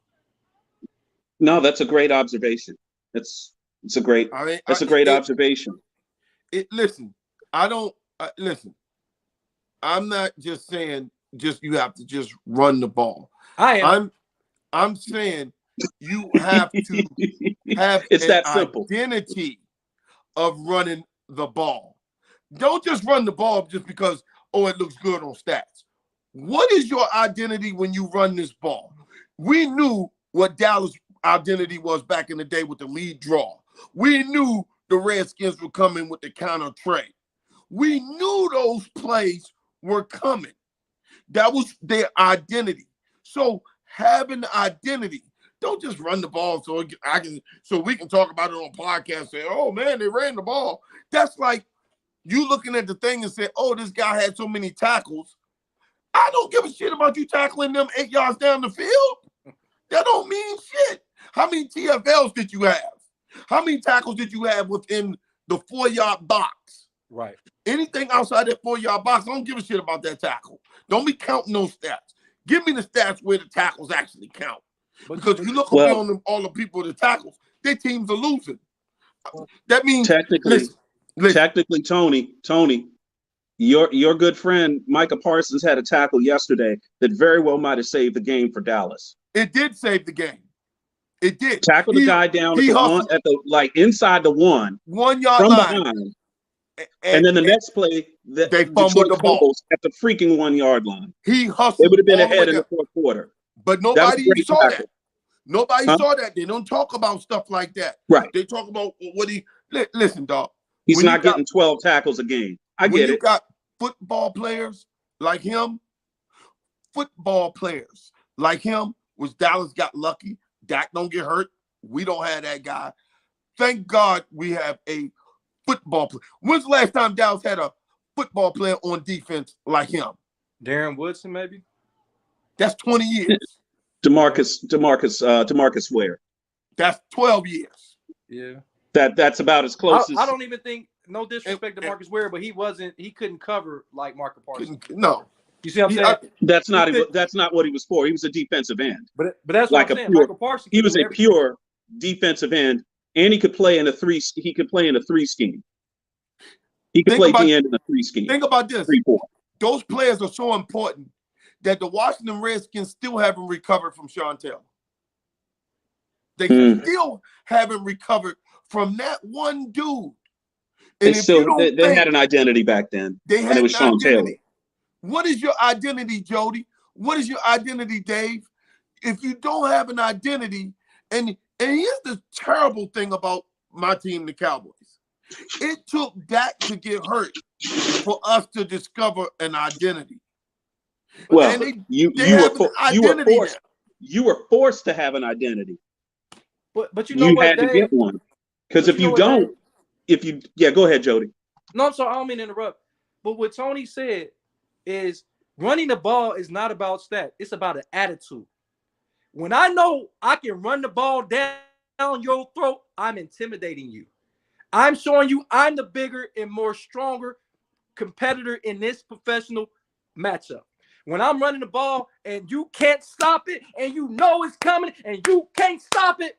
No, that's a great observation. It's a great observation. Listen, I'm not just saying you have to just run the ball. I'm saying you have to have identity of running the ball. Don't just run the ball just because, it looks good on stats. What is your identity when you run this ball? We knew what Dallas' identity was back in the day with the lead draw. We knew the Redskins were coming with the counter trade. We knew those plays were coming. That was their identity. So having the identity, don't just run the ball so we can talk about it on podcast. Say, oh man, they ran the ball. That's like you looking at the thing and say, oh, this guy had so many tackles. I don't give a shit about you tackling them 8 yards down the field. That don't mean shit. How many TFLs did you have? How many tackles did you have within the 4-yard box? Right. Anything outside that 4-yard box, I don't give a shit about that tackle. Don't be counting those stats. Give me the stats where the tackles actually count. Because you look on all the people with the tackles, their teams are losing. That means technically, Tony, your good friend Micah Parsons had a tackle yesterday that very well might have saved the game for Dallas. It did save the game. It did. Tackle the guy down inside the 1 yard from line. Behind. And then the next play, they fumbled the ball at the freaking 1 yard line. He hustled. They would have been ahead in the fourth quarter. But nobody saw that. Nobody saw that. They don't talk about stuff like that. Right. They talk about what listen, dog. He's not getting 12 tackles a game. I get it. You got football players like him. Which Dallas got lucky. Dak don't get hurt. We don't have that guy. Thank God we have a football player. When's the last time Dallas had a football player on defense like him? Darren Woodson, maybe? That's 20 years. DeMarcus Ware. That's 12 years. Yeah. That's about as close as. I don't even think, no disrespect to Marcus Ware, but he couldn't cover like Micah Parsons. No. You see what I'm saying? That's not what he was for. He was a defensive end. But that's what I'm saying. Micah Parsons. He was a pure defensive end, and he could play in a 3 scheme. He could play the end in a 3 scheme. Think about this. 3-4. Those players are so important that the Washington Redskins still haven't recovered from Sean Taylor. They still haven't recovered from that one dude. And they had an identity back then. And it was Sean Taylor. What is your identity, Jody? What is your identity, Dave? If you don't have an identity, and here's the terrible thing about my team, the Cowboys. It took Dak to get hurt for us to discover an identity. Well, And you were forced to have an identity. But you know what, had Dave? to get one. Because if you don't, go ahead, Jody. No, I'm sorry, I don't mean to interrupt. But what Tony said is running the ball is not about stats. It's about an attitude. When I know I can run the ball down your throat, I'm intimidating you. I'm showing you I'm the bigger and more stronger competitor in this professional matchup. When I'm running the ball and you can't stop it and you know it's coming and you can't stop it,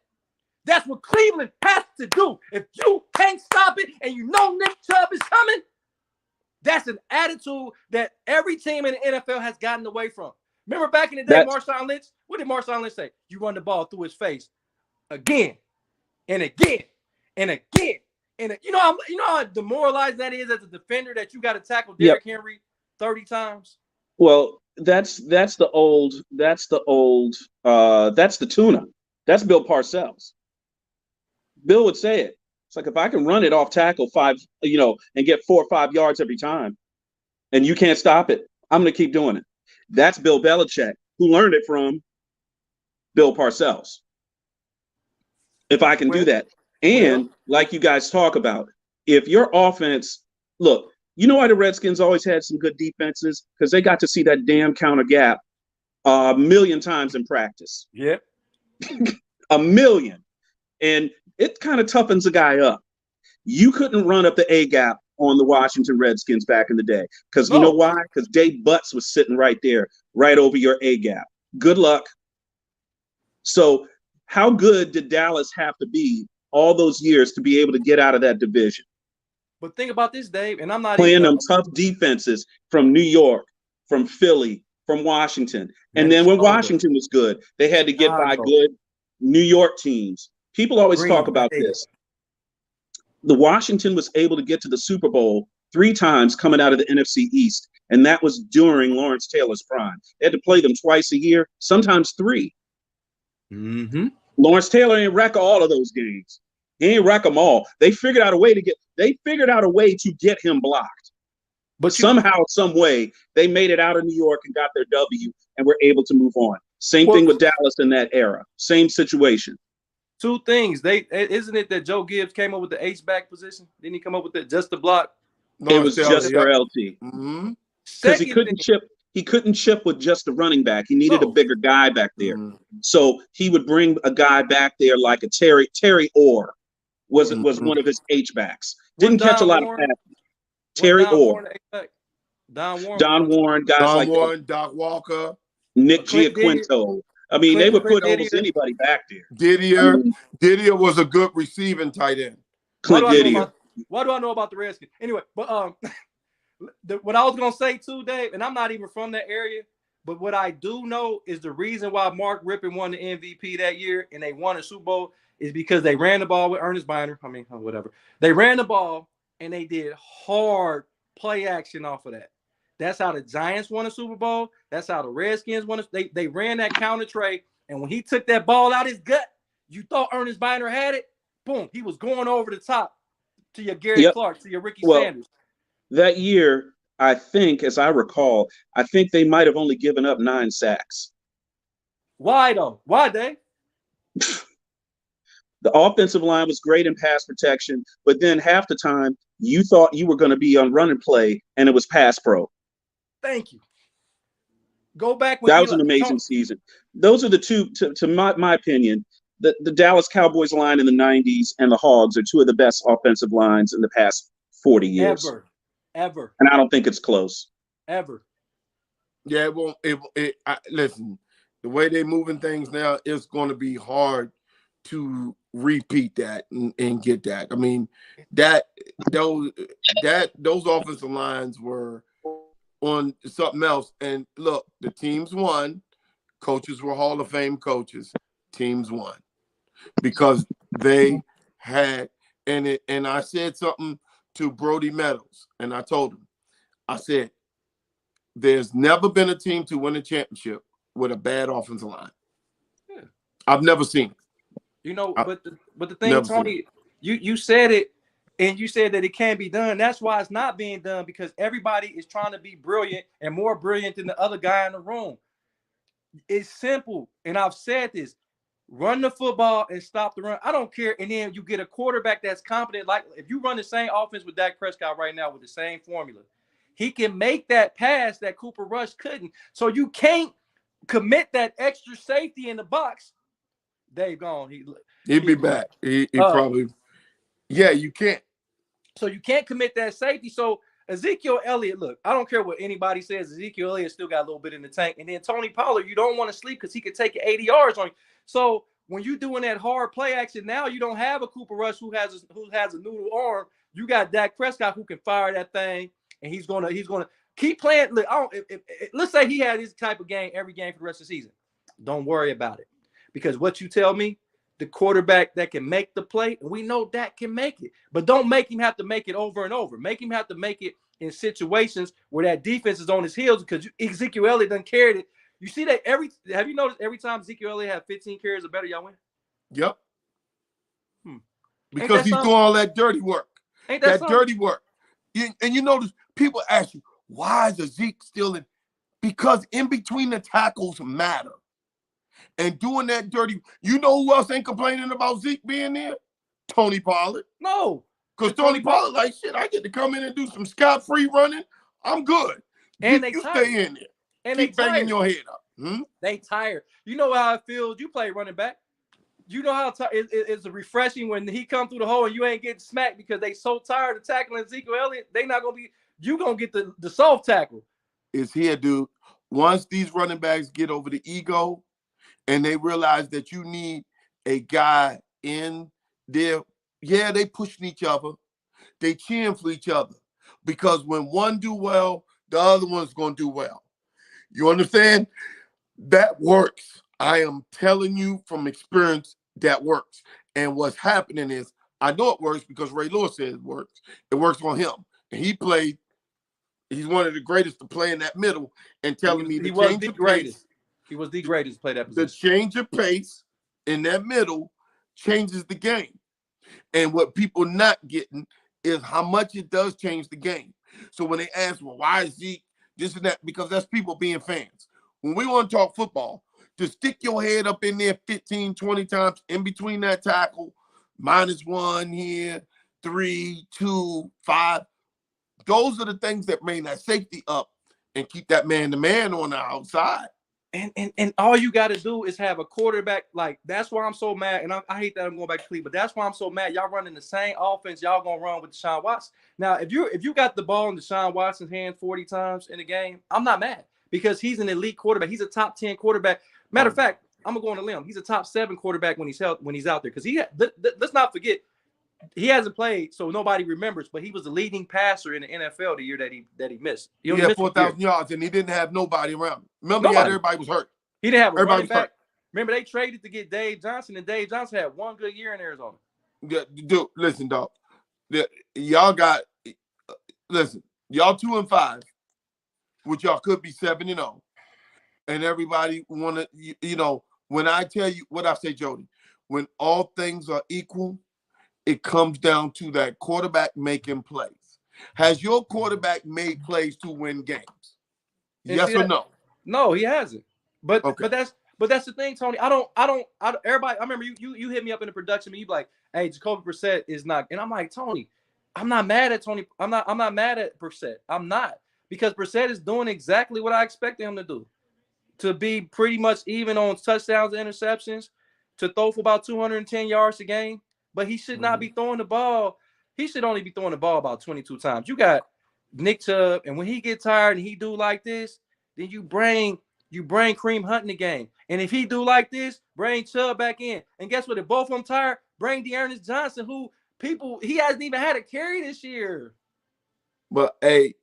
that's what Cleveland has to do. If you can't stop it and you know Nick Chubb is coming, that's an attitude that every team in the NFL has gotten away from. Remember back in the day, Marshawn Lynch? What did Marshawn Lynch say? You run the ball through his face again and again and again. And you know how demoralizing that is as a defender that you got to tackle Derrick Henry 30 times? Well, that's the tuna. That's Bill Parcells. Bill would say it. It's like, if I can run it off tackle 5, and get 4 or 5 yards every time, and you can't stop it, I'm going to keep doing it. That's Bill Belichick, who learned it from Bill Parcells. If I can do that. And like you guys talk about, if your offense, look, you know why the Redskins always had some good defenses? Because they got to see that damn counter gap a million times in practice. Yep. A million. And it kind of toughens a guy up. You couldn't run up the A gap on the Washington Redskins back in the day. Because you know why? Because Dave Butts was sitting right there, right over your A gap. Good luck. So how good did Dallas have to be all those years to be able to get out of that division? But think about this, Dave, and I'm not playing them tough defenses from New York, from Philly, from Washington. And then when Washington was good, they had to get by good New York teams. People always talk about this. The Washington was able to get to the Super Bowl 3 times coming out of the NFC East, and that was during Lawrence Taylor's prime. They had to play them twice a year, sometimes 3. Mm-hmm. Lawrence Taylor ain't wreck all of those games. He ain't wreck them all. They figured out a way to get him blocked. But somehow, some way, they made it out of New York and got their W and were able to move on. Same thing with Dallas in that era. Same situation. 2 things. Isn't it that Joe Gibbs came up with the H-back position? Didn't he come up with that just the block? It was just for LT. Mm-hmm. Because he couldn't chip with just a running back. He needed a bigger guy back there. Mm-hmm. So he would bring a guy back there like a Terry Orr was one of his H-backs. Didn't catch a lot of passes. Terry Orr. Don Warren, guys like that. Doc Walker. Nick Giaquinto. I mean, they would put almost anybody back there. Didier was a good receiving tight end. Clint Didier. What do I know about the Redskins? Anyway, but what I was gonna say too, Dave, and I'm not even from that area, but what I do know is the reason why Mark Rippon won the MVP that year and they won a Super Bowl is because they ran the ball with Ernest Biner. I mean, whatever. They ran the ball and they did hard play action off of that. That's how the Giants won a Super Bowl. That's how the Redskins won it. They ran that counter trade, and when he took that ball out his gut, you thought Ernest Biner had it. Boom, he was going over the top to your Gary Clark, to your Ricky Sanders. That year, I think, as I recall, I think they might have only given up 9 sacks. Why though? Why, Dave? The offensive line was great in pass protection, but then half the time you thought you were going to be on run and play, and it was pass pro. Thank you. Go back. That was an amazing season. Those are the 2, to my opinion, the Dallas Cowboys line in the 90s and the Hogs are 2 of the best offensive lines in the past 40 years. Ever. And I don't think it's close. Ever. Yeah, listen, the way they're moving things now, it's going to be hard to repeat that and get that. I mean, those offensive lines were on something else. And look, the teams won. Coaches were Hall of Fame coaches. Teams won because they had and I said something to Brody Meadows, and I told him, I said, there's never been a team to win a championship with a bad offensive line. Yeah. I've never seen it. But the thing, Tony, You said it, and you said that it can't be done. That's why it's not being done, because everybody is trying to be brilliant and more brilliant than the other guy in the room. It's simple, and I've said this: run the football and stop the run. I don't care. And then you get a quarterback that's competent. Like if you run the same offense with Dak Prescott right now with the same formula, he can make that pass that Cooper Rush couldn't. So you can't commit that extra safety in the box. Dave gone. He'd be back. He probably. Yeah, you can't. So you can't commit that safety. So Ezekiel Elliott, look, I don't care what anybody says. Ezekiel Elliott still got a little bit in the tank. And then Tony Pollard, you don't want to sleep because he could take 80 yards on you. So when you're doing that hard play action, now you don't have a Cooper Rush who has a noodle arm. You got Dak Prescott who can fire that thing, and he's gonna keep playing. Look, let's say he had this type of game every game for the rest of the season. Don't worry about it, because what you tell me, the quarterback that can make the play, and we know Dak can make it, but don't make him have to make it over and over. Make him have to make it in situations where that defense is on his heels, because Ezekiel Elliott done carried it. You see that have you noticed every time Ezekiel Elliott had 15 carries or better, y'all win? Yep. Because he's doing all that dirty work. Ain't that dirty work. And you notice people ask you, why is Zeke still in? Because in between the tackles matter. And doing that dirty, you know who else ain't complaining about Zeke being there? Tony Pollard. No. Because Tony Pollard, like, shit, I get to come in and do some scot-free running. I'm good. And you stay in there. And keep banging your head up. They tired. You know how it feels. You play running back. You know how it's refreshing when he come through the hole and you ain't getting smacked because they so tired of tackling Ezekiel Elliott. They not gonna be. You gonna get the soft tackle. It's here, dude. Once these running backs get over the ego, and they realize that you need a guy in there. Yeah, they pushing each other. They cheering for each other. Because when one do well, the other one's going to do well. You understand? That works. I am telling you from experience, that works. And what's happening is, I know it works because Ray Lewis said it works. It works on him. And he's one of the greatest to play in that middle and telling me to change the greatest. He was the greatest to play that position. The change of pace in that middle changes the game. And what people not getting is how much it does change the game. So when they ask, well, why is Zeke this and that? Because that's people being fans. When we want to talk football, to stick your head up in there 15, 20 times in between that tackle, -1 here, 3, 2, 5. Those are the things that bring that safety up and keep that man-to-man on the outside. And all you got to do is have a quarterback. Like, that's why I'm so mad. And I hate that I'm going back to Cleveland, but that's why I'm so mad. Y'all running the same offense y'all going to run with Deshaun Watson. Now, if you got the ball in Deshaun Watson's hand 40 times in a game, I'm not mad, because he's an elite quarterback. He's a top 10 quarterback. Matter of fact, I'm going to go on a limb. He's a top 7 quarterback when he's out there, because let's not forget, he hasn't played, so nobody remembers, but he was the leading passer in the NFL the year that he missed. He had 4,000 yards, and he didn't have nobody around him. Remember, everybody was hurt. He didn't have a running back. Remember, they traded to get Dave Johnson, and Dave Johnson had one good year in Arizona. Yeah, dude, listen, dog. Y'all 2-5, which y'all could be 7-0, and everybody want to, when I tell you what I say, Jody, when all things are equal, it comes down to that quarterback making plays. Has your quarterback made plays to win games? Yes or no? No, he hasn't. But okay. but that's the thing, Tony. I don't. Everybody, I remember you hit me up in the production, and you be like, "Hey, Jacoby Brissett is not," and I'm like, Tony, I'm not mad at Tony. I'm not mad at Brissett. I'm not, because Brissett is doing exactly what I expected him to do, to be pretty much even on touchdowns and interceptions, to throw for about 210 yards a game. But he should not be throwing the ball. He should only be throwing the ball about 22 times. You got Nick Chubb, and when he get tired and he do like this, then you bring Kareem Hunt in the game. And if he do like this, bring Chubb back in. And guess what? If both of them tired, bring Dearness Johnson, who he hasn't even had a carry this year. But hey,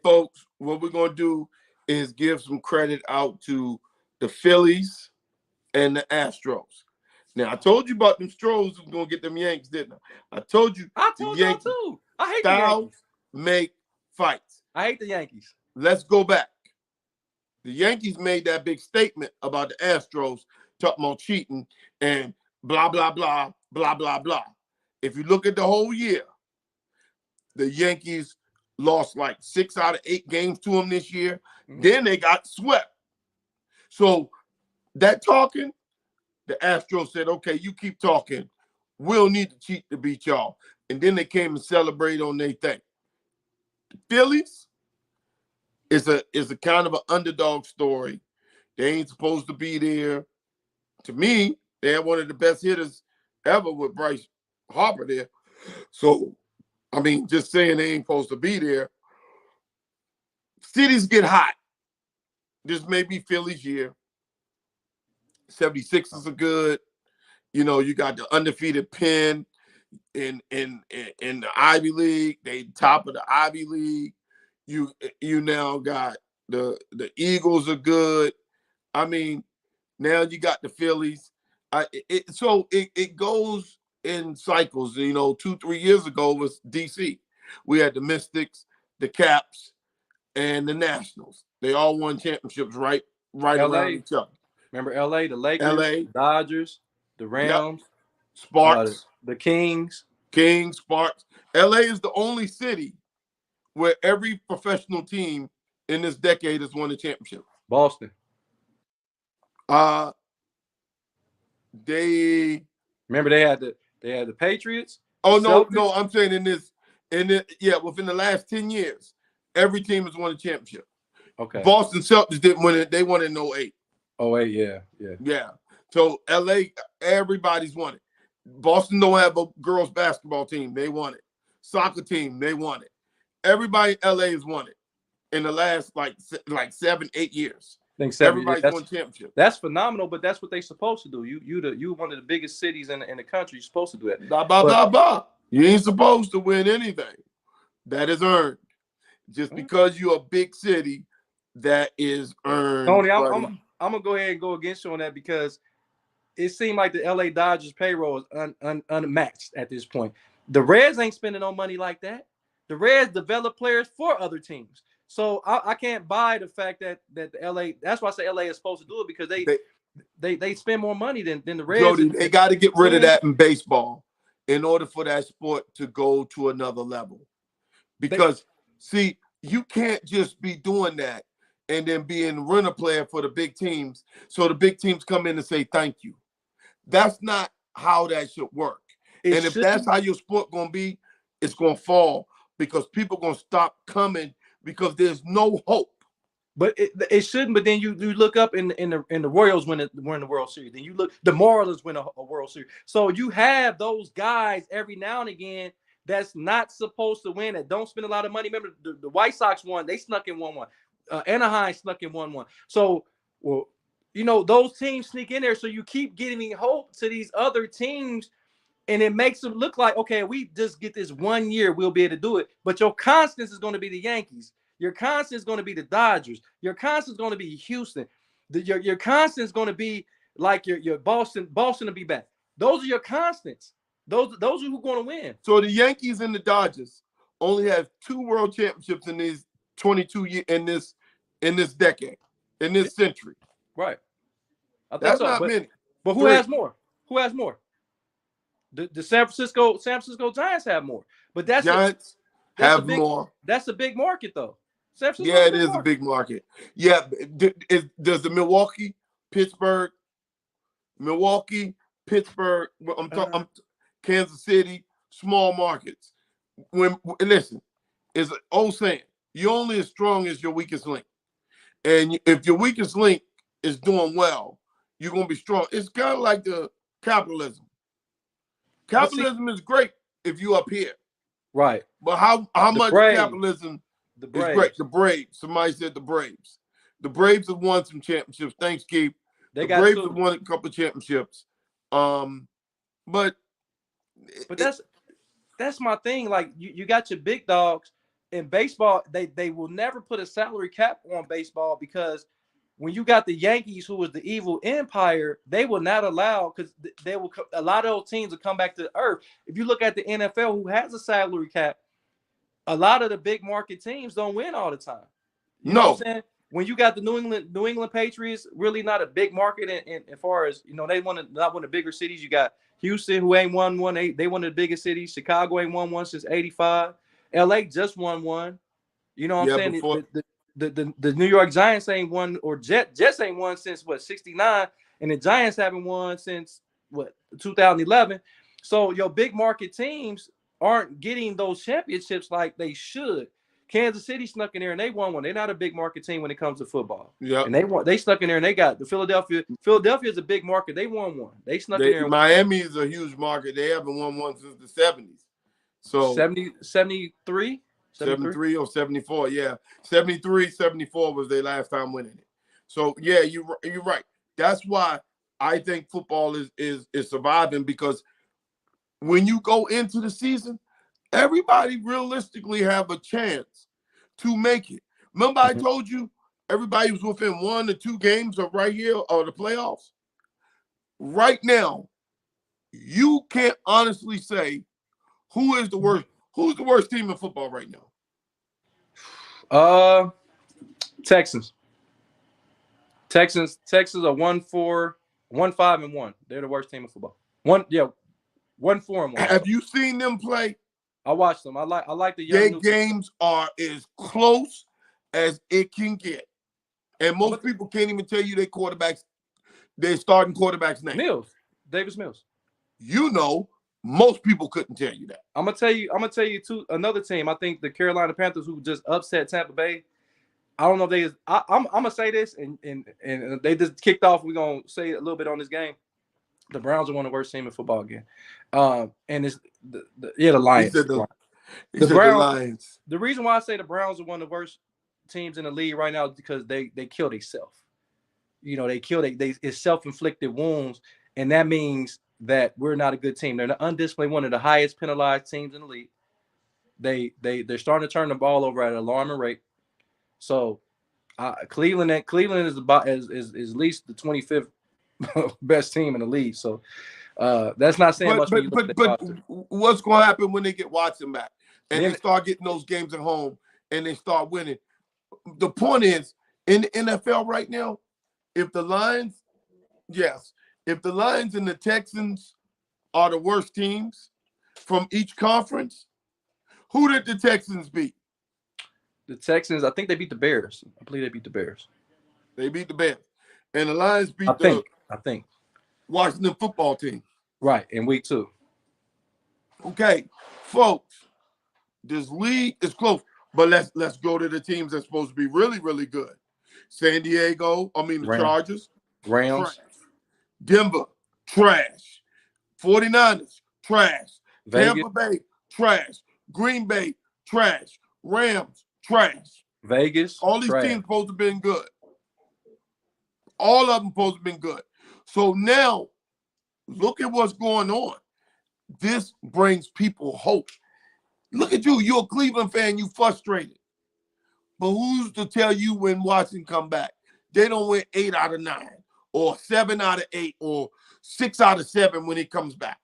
folks, what we're gonna do is give some credit out to the Phillies and the Astros. Now, I told you about them Stros was going to get them Yanks, didn't I? I told you y'all too. I hate the Yankees. Make fights. I hate the Yankees. Let's go back. The Yankees made that big statement about the Astros talking about cheating and blah, blah, blah, blah, blah, blah. if you look at the whole year, the Yankees lost like 6 out of 8 games to them this year. Then they got swept. So that talking, the Astros said, okay, you keep talking. We'll need to cheat to beat y'all. And then they came and celebrated on their thing. The Phillies is a kind of an underdog story. They ain't supposed to be there. To me, they had one of the best hitters ever with Bryce Harper there. So, I mean, just saying they ain't supposed to be there. Cities get hot. This may be Philly's year. 76ers are good. You know, you got the undefeated Penn in the Ivy League. They top of the Ivy League. You now got the Eagles are good. I mean, now you got the Phillies. So it goes in cycles. You know, 2-3 years ago was DC. We had the Mystics, the Caps, and the Nationals. They all won championships right around each other. Remember LA, the Lakers, LA, the Dodgers, the Rams, Sparks, the Kings, Sparks. LA is the only city where every professional team in this decade has won a championship. Boston. They remember they had the Patriots. Oh the no, Celtics? no, I'm saying within the last 10 years, every team has won a championship. Okay. Boston Celtics didn't win it. They won it in 08. 08, yeah. Yeah. So LA, everybody's won it. Boston don't have a girls basketball team. They won it. Soccer team, they won it. Everybody in LA has won it in the last like 7-8 years. I think 7 Everybody's years. won championship. That's phenomenal, but that's what they're supposed to do. You one of the biggest cities in the country. You're supposed to do that. You ain't supposed to win anything. That is earned. Just because you're a big city, that is earned. Tony, I'm gonna go ahead and go against you on that because it seemed like the LA Dodgers payroll is unmatched at this point. The Reds ain't spending no money like that. The Reds develop players for other teams. So I can't buy the fact that the LA. That's why I say LA is supposed to do it because they spend more money than the Reds. Jody, they got to get rid of that in baseball in order for that sport to go to another level. Because see, you can't just be doing that and then being renter player for the big teams. So the big teams come in and say thank you. That's not how that should work. If that's how your sport gonna be, it's gonna fall because people gonna stop coming because there's no hope. But it shouldn't. But then you look up in the Royals win the World Series. Then you look the Marlins win a World Series. So you have those guys every now and again that's not supposed to win, that don't spend a lot of money. Remember the White Sox won. They snuck in 1-1. Anaheim snuck in 1-1. So those teams sneak in there. So you keep giving hope to these other teams. And it makes them look like, okay, we just get this 1 year, we'll be able to do it. But your constants is going to be the Yankees. Your constant is going to be the Dodgers. Your constant is going to be Houston. Your constant is going to be like your Boston. Boston will be back. Those are your constants. Those are who going to win. So the Yankees and the Dodgers only have 2 world championships in these 22 years in this decade, in this century. Right. That's not many. But who has more? Who has more? The San Francisco Giants have more, but Giants have more. That's a big market, though. San Francisco it is a big market. Yeah, does the Milwaukee, Pittsburgh, I'm Kansas City, small markets. Listen, it's an old saying: you're only as strong as your weakest link, and if your weakest link is doing well, you're gonna be strong. It's kind of like the capitalism. Capitalism is great if you up here. Right. But how much Braves. capitalism is great? The Braves. Somebody said the Braves. The Braves have won some championships. Thanks, Keith. The Braves have won a couple of championships. But that's my thing. Like you got your big dogs in baseball. They will never put a salary cap on baseball because when you got the Yankees, who was the evil empire, they will not allow because a lot of those teams will come back to earth. If you look at the NFL, who has a salary cap, a lot of the big market teams don't win all the time. You know what I'm saying? when you got the New England Patriots, really not a big market in as far as, you know, they want to not one of the bigger cities. You got Houston, who ain't won one. They one of the biggest cities. Chicago ain't won one since '85. LA just won one. You know what I'm saying? Before, The New York Giants ain't won, or Jets ain't won since what, '69, and the Giants haven't won since what, 2011. So your big market teams aren't getting those championships like they should. Kansas City snuck in there and they won one. They're not a big market team when it comes to football. yeah, And they snuck in there and they got the Philadelphia. Philadelphia is a big market. They won one. They snuck in there. Miami is a huge market. They haven't won one since the 70s. So 73 or 74. Yeah. 73, 74 was their last time winning it. So yeah, you're right. That's why I think football is surviving, because when you go into the season, everybody realistically have a chance to make it. Remember, I told you everybody was within 1 or 2 games of right here or the playoffs. Right now, you can't honestly say who's the worst team in football right now. Texans are 1-4, 1-5-1. They're the worst team in football. 1-4-1. Have you seen them play? I watched them. I like the Their young. games are as close as it can get, and most people can't even tell you their starting quarterback's name. Davis Mills. You know, most people couldn't tell you that. I'm gonna tell you another team. I think the Carolina Panthers, who just upset Tampa Bay. I don't know if I'm gonna say this, and they just kicked off. We're gonna say a little bit on this game. The Browns are one of the worst teams in football again. And it's the Lions. The Browns. The Lions. The reason why I say the Browns are one of the worst teams in the league right now is because they kill themselves. You know, it's self-inflicted wounds, and that means that we're not a good team. They're undisciplined, one of the highest penalized teams in the league. They're starting to turn the ball over at an alarming rate. So Cleveland is about is at least the 25th best team in the league. So that's not saying much. But what's going to happen when they get Watson back and they start getting those games at home and they start winning? The point is, in the NFL right now, if the Lions and the Texans are the worst teams from each conference, who did the Texans beat? The Texans, I think they beat the Bears. I believe they beat the Bears. They beat the Bears. And the Lions beat I think Washington football team. Right, in week 2. Okay, folks, this league is close. But let's go to the teams that's supposed to be really, really good. The Chargers. Rams. Trash. Denver, trash. 49ers, trash. Vegas. Tampa Bay, trash. Green Bay, trash. Rams, trash. Vegas. All these teams supposed to have been good. All of them supposed to have been good. So now, look at what's going on. This brings people hope. Look at you. You're a Cleveland fan. You frustrated. But who's to tell you when Watson come back? They don't win 8 out of 9 or 7 out of 8 or 6 out of 7 when he comes back.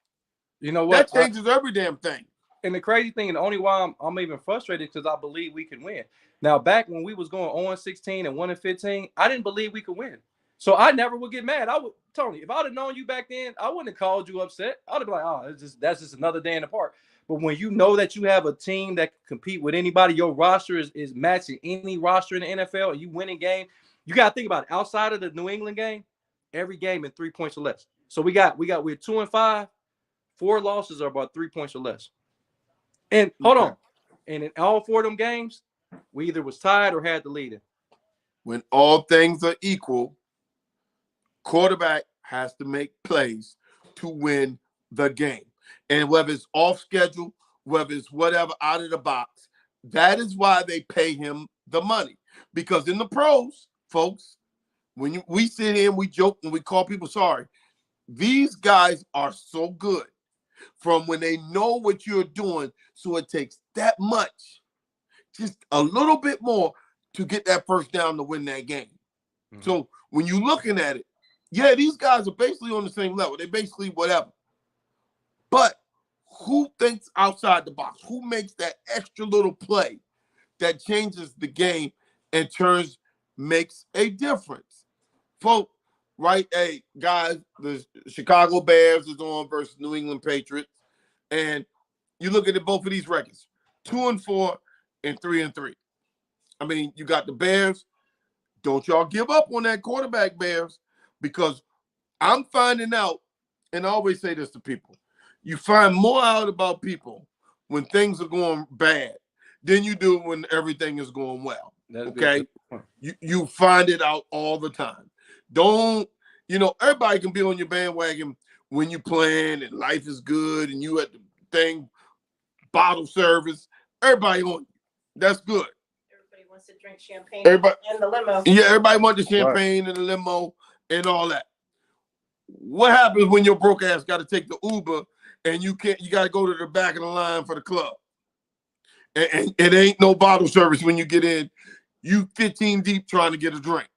You know what? That changes every damn thing. And the crazy thing, and the only why I'm even frustrated, because I believe we can win. Now, back when we was going 0-16 and 1-15, I didn't believe we could win. So I never would get mad. Tony, if I'd have known you back then, I wouldn't have called you upset. I'd have been like, oh, that's just another day in the park. But when you know that you have a team that can compete with anybody, your roster is matching any roster in the NFL, and you winning game, you got to think about it. Outside of the New England game, every game in 3 points or less. So we're 2-5. 4 losses are about 3 points or less. And hold on. And in all 4 of them games, we either was tied or had the lead. When all things are equal, quarterback has to make plays to win the game. And whether it's off schedule, whether it's whatever out of the box, that is why they pay him the money. Because in the pros, folks, when we sit here and we joke and we call people sorry, these guys are so good from when they know what you're doing. So it takes that much, just a little bit more to get that first down to win that game. Mm-hmm. So when you're looking at it, yeah, these guys are basically on the same level. They're basically whatever. But who thinks outside the box? Who makes that extra little play that changes the game and makes a difference. Folks, right? Hey, guys, the Chicago Bears is on versus New England Patriots. And you look at both of these records, 2-4 and 3-3. I mean, you got the Bears. Don't y'all give up on that quarterback, Bears, because I'm finding out, and I always say this to people, you find more out about people when things are going bad than you do when everything is going well. Okay? You find it out all the time. Don't, everybody can be on your bandwagon when you playing and life is good and you at the thing, bottle service. Everybody on you. That's good. Everybody wants to drink champagne in the limo. Yeah, everybody wants the champagne in the limo and all that. What happens when your broke ass got to take the Uber and you got to go to the back of the line for the club? And it ain't no bottle service when you get in. You 15 deep trying to get a drink.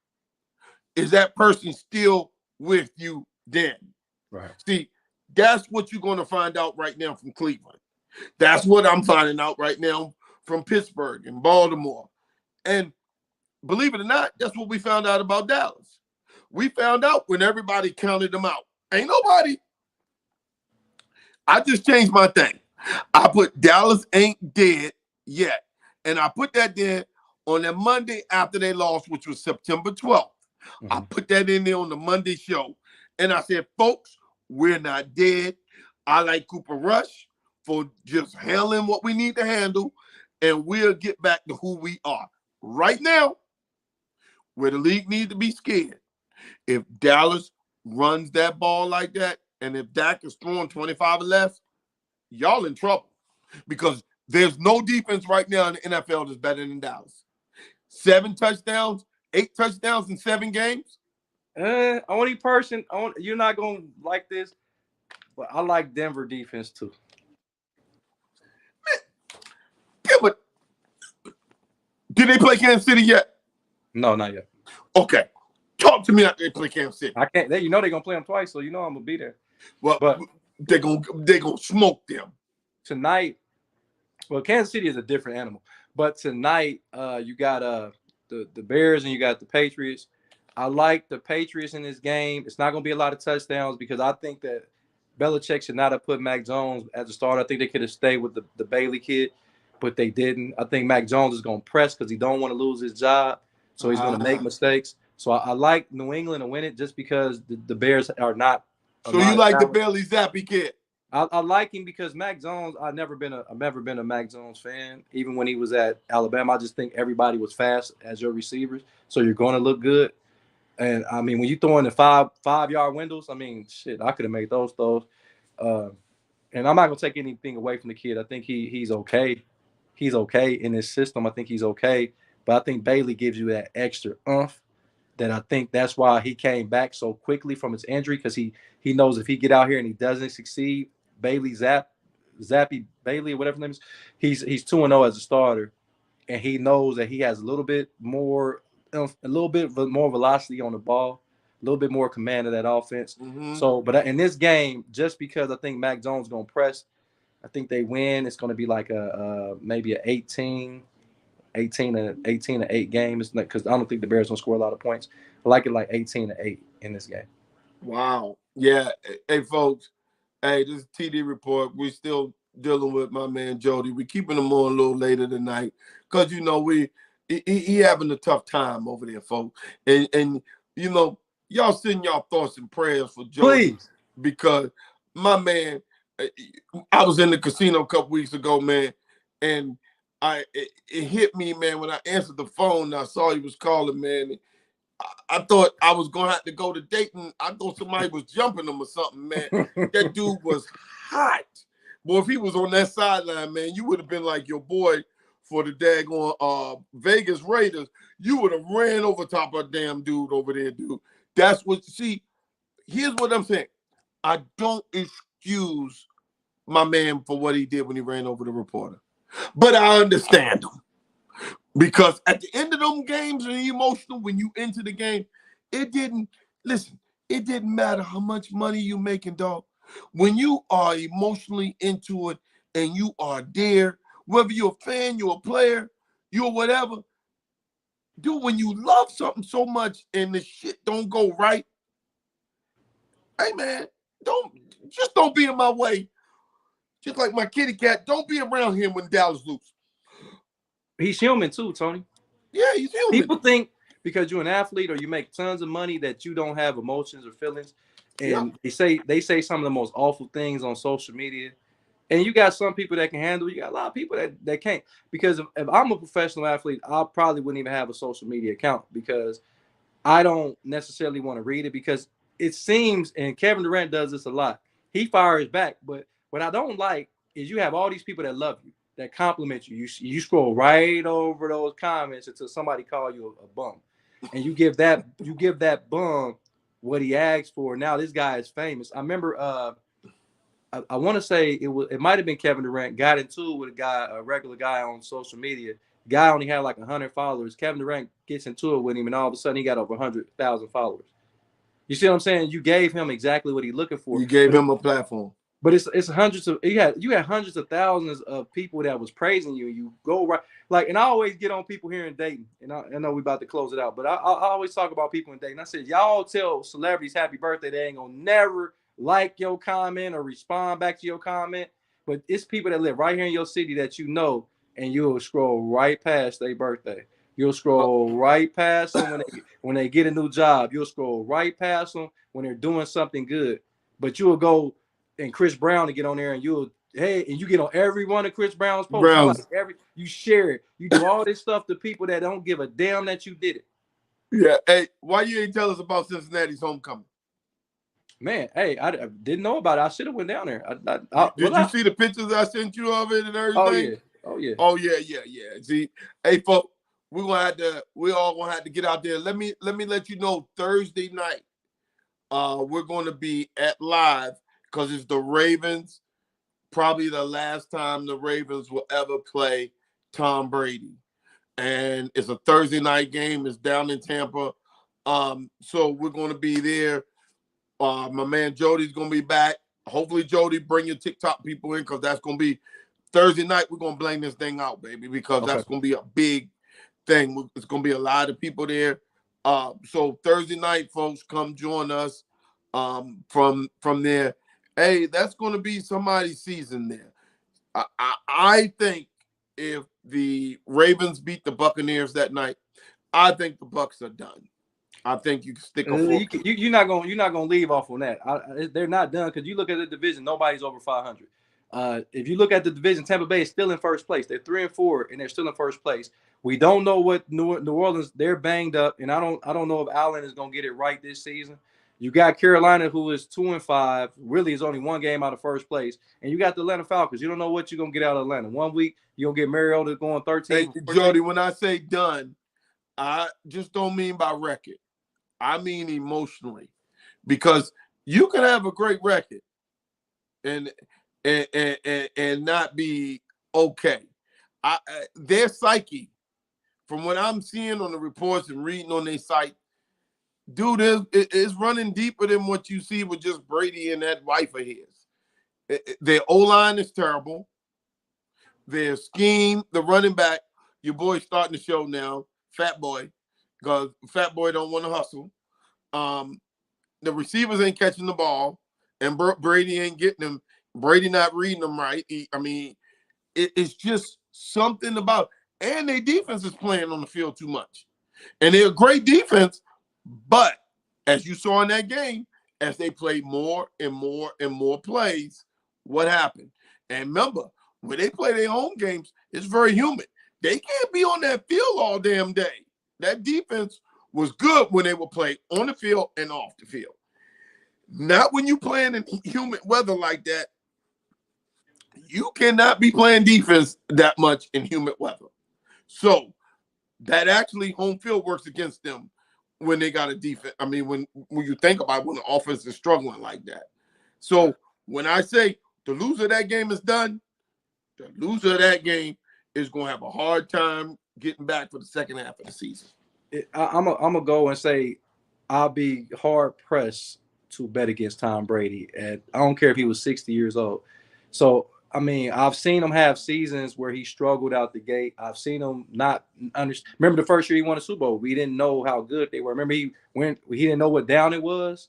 Is that person still with you then? Right. See, that's what you're going to find out right now from Cleveland. That's what I'm finding out right now from Pittsburgh and Baltimore. And believe it or not, that's what we found out about Dallas. We found out when everybody counted them out. Ain't nobody. I just changed my thing. I put Dallas ain't dead yet. And I put that there on that Monday after they lost, which was September 12th. Mm-hmm. I put that in there on the Monday show. And I said, folks, we're not dead. I like Cooper Rush for just handling what we need to handle. And we'll get back to who we are. Right now, where the league needs to be scared, if Dallas runs that ball like that, and if Dak is throwing 25 or less, y'all in trouble. Because there's no defense right now in the NFL that's better than Dallas. 7 touchdowns, 8 touchdowns in 7 games. Only person, you're not going to like this, but I like Denver defense too. Yeah, but did they play Kansas City yet? No, not yet. Okay. Talk to me after they play Kansas City. I can't. They're going to play them twice, so I'm going to be there. Well, but they're gonna smoke them. Tonight, well, Kansas City is a different animal. But tonight, you got the Bears and you got the Patriots. I like the Patriots in this game. It's not going to be a lot of touchdowns because I think that Belichick should not have put Mac Jones as a starter. I think they could have stayed with the Bailey kid, but they didn't. I think Mac Jones is going to press because he don't want to lose his job, so he's going to make mistakes. So I like New England to win it just because the Bears are not. So you like the Bailey Zappi kid? I like him because Mac Jones. I've never been a Mac Jones fan. Even when he was at Alabama, I just think everybody was fast as your receivers, so you're going to look good. And I mean, when you throw in the 5-yard windows, I mean, shit, I could have made those throws. And I'm not gonna take anything away from the kid. I think he's okay. He's okay in his system. I think he's okay. But I think Bailey gives you that extra oomph. That I think that's why he came back so quickly from his injury, because he knows if he get out here and he doesn't succeed, Zappy Bailey, or whatever his name is, he's 2-0 as a starter, and he knows that he has a little bit more velocity on the ball, a little bit more command of that offense. Mm-hmm. So, but in this game, just because I think Mac Jones is going to press, I think they win. It's going to be like maybe an 18-8 game. It's not, because I don't think the Bears don't score a lot of points. I like it like 18-8 in this game. Wow. Yeah. Hey, folks. Hey, this is TD Report. We're still dealing with my man Jody. We're keeping him on a little later tonight because, he having a tough time over there, folks. And y'all send y'all thoughts and prayers for Jody. Please. Because my man, I was in the casino a couple weeks ago, man, and it hit me, man, when I answered the phone and I saw he was calling, man. I thought I was going to have to go to Dayton. I thought somebody was jumping him or something, man. That dude was hot. Boy, if he was on that sideline, man, you would have been like your boy for the daggone Vegas Raiders. You would have ran over top of a damn dude over there, dude. That's what, see, here's what I'm saying. I don't excuse my man for what he did when he ran over the reporter. But I understand him. Because at the end of them games and emotional, when you enter the game, it didn't matter how much money you making, dog. When you are emotionally into it and you are there, whether you're a fan, you're a player, you're whatever, dude, when you love something so much and the shit don't go right, hey man, don't be in my way. Just like my kitty cat, don't be around him when Dallas lose. He's human too, Tony. Yeah, he's human. People think because you're an athlete or you make tons of money that you don't have emotions or feelings. And they say some of the most awful things on social media. And you got some people that can handle it. You got a lot of people that can't. Because if I'm a professional athlete, I probably wouldn't even have a social media account because I don't necessarily want to read it because it seems, and Kevin Durant does this a lot, he fires back. But what I don't like is you have all these people that love you, that compliment you. You scroll right over those comments until somebody call you a bum. And you give that bum what he asked for. Now this guy is famous. I remember I want to say it might have been Kevin Durant got into it with a regular guy on social media. Guy only had like 100 followers. Kevin Durant gets into it with him, and all of a sudden he got over 100,000 followers. You see what I'm saying? You gave him exactly what he's looking for. You gave him a platform. But it's hundreds of you had hundreds of thousands of people that was praising you. You go right like, and I always get on people here in Dayton, and I know we about to close it out, but I always talk about people in Dayton. I said, y'all tell celebrities happy birthday, they ain't gonna never like your comment or respond back to your comment. But it's people that live right here in your city that you know, and you'll scroll right past their birthday. You'll scroll right past them when they get a new job. You'll scroll right past them when they're doing something good. But you'll go and Chris Brown to get on there, and you get on every one of Chris Brown's posts. You share it. You do all this stuff to people that don't give a damn that you did it. Yeah. Hey, why you ain't tell us about Cincinnati's homecoming? Man, hey, I didn't know about it. I should have went down there. Did you see the pictures I sent you of it and everything? Oh yeah. See, hey, folks, we all gonna have to get out there. Let me let you know Thursday night. We're going to be at live because it's the Ravens. Probably the last time the Ravens will ever play Tom Brady, and it's a Thursday night game. It's down in Tampa, so we're going to be there. My man Jody's going to be back. Hopefully, Jody, bring your TikTok people in because that's going to be Thursday night. We're going to blame this thing out, baby, because that's going to be a big thing. It's going to be a lot of people there. So Thursday night, folks, come join us from there. Hey, that's going to be somebody's season there. I think if the Ravens beat the Buccaneers that night, I think the Bucs are done. I think you can stick a fork. You're not gonna leave off on that. They're not done because you look at the division. Nobody's over 500. If you look at the division, Tampa Bay is still in first place. They're 3-4, and they're still in first place. We don't know what New Orleans. They're banged up, and I don't know if Allen is gonna get it right this season. You got Carolina, who is 2-5, really is only one game out of first place, and you got the Atlanta Falcons. You don't know what you're gonna get out of Atlanta. 1 week you're gonna get Mariota going 13. Hey, Jody, when I say done, I just don't mean by record. I mean emotionally, because you can have a great record and not be okay. Their psyche, from what I'm seeing on the reports and reading on their site, dude, is running deeper than what you see with just Brady and that wife of his. Their O-line is terrible. Their scheme, the running back, your boy's starting to show now, Fat Boy, because Fat Boy don't want to hustle. The receivers ain't catching the ball, and Brady ain't getting them. Brady not reading them right. It's just something about, and their defense is playing on the field too much. And they're a great defense, but as you saw in that game, as they played more and more and more plays, what happened? And remember, when they play their home games, it's very humid. They can't be on that field all damn day. That defense was good when they were playing on the field and off the field. Not when you playing in humid weather like that. You cannot be playing defense that much in humid weather. So that actually home field works against them when they got a defense. I mean, when you think about it, when the offense is struggling like that. So when I say the loser of that game is done, the loser of that game is going to have a hard time getting back for the second half of the season. I'm gonna go and say I'll be hard pressed to bet against Tom Brady, and I don't care if he was 60 years old. So I mean, I've seen him have seasons where he struggled out the gate. I've seen him not understand. Remember the first year he won a Super Bowl? We didn't know how good they were. Remember he didn't know what down it was.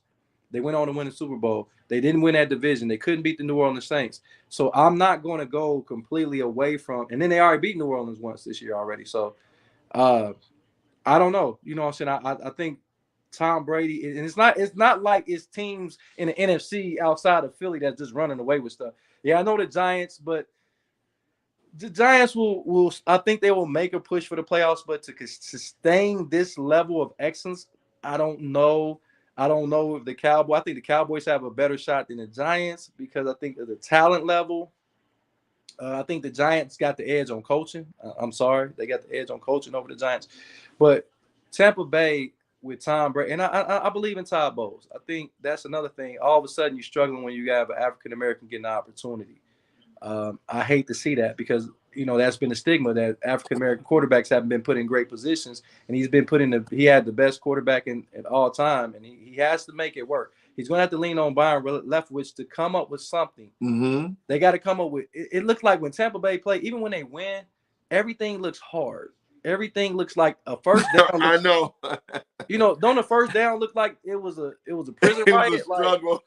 They went on to win the Super Bowl. They didn't win that division. They couldn't beat the New Orleans Saints. So I'm not going to go completely away from. And then they already beat New Orleans once this year already. So I don't know. You know what I'm saying? I think Tom Brady, and it's not like it's teams in the NFC outside of Philly that's just running away with stuff. Yeah, I know the Giants, but the Giants will I think they will make a push for the playoffs, but to sustain this level of excellence, I don't know. I don't know if I think the Cowboys have a better shot than the Giants because I think of the talent level. I think the Giants got the edge on coaching. I'm sorry, they got the edge on coaching over the Giants, but Tampa Bay with Tom Brady, and I believe in Todd Bowles. I think that's another thing. All of a sudden, you're struggling when you have an African American getting an opportunity. I hate to see that because that's been a stigma that African American quarterbacks haven't been put in great positions, and he had the best quarterback at all time, and he has to make it work. He's going to have to lean on Byron Leftwich to come up with something. Mm-hmm. They got to come up with. It looks like when Tampa Bay play, even when they win, everything looks hard. Everything looks like a first down. I know. Don't the first down look like it was a prison riot? It was a struggle.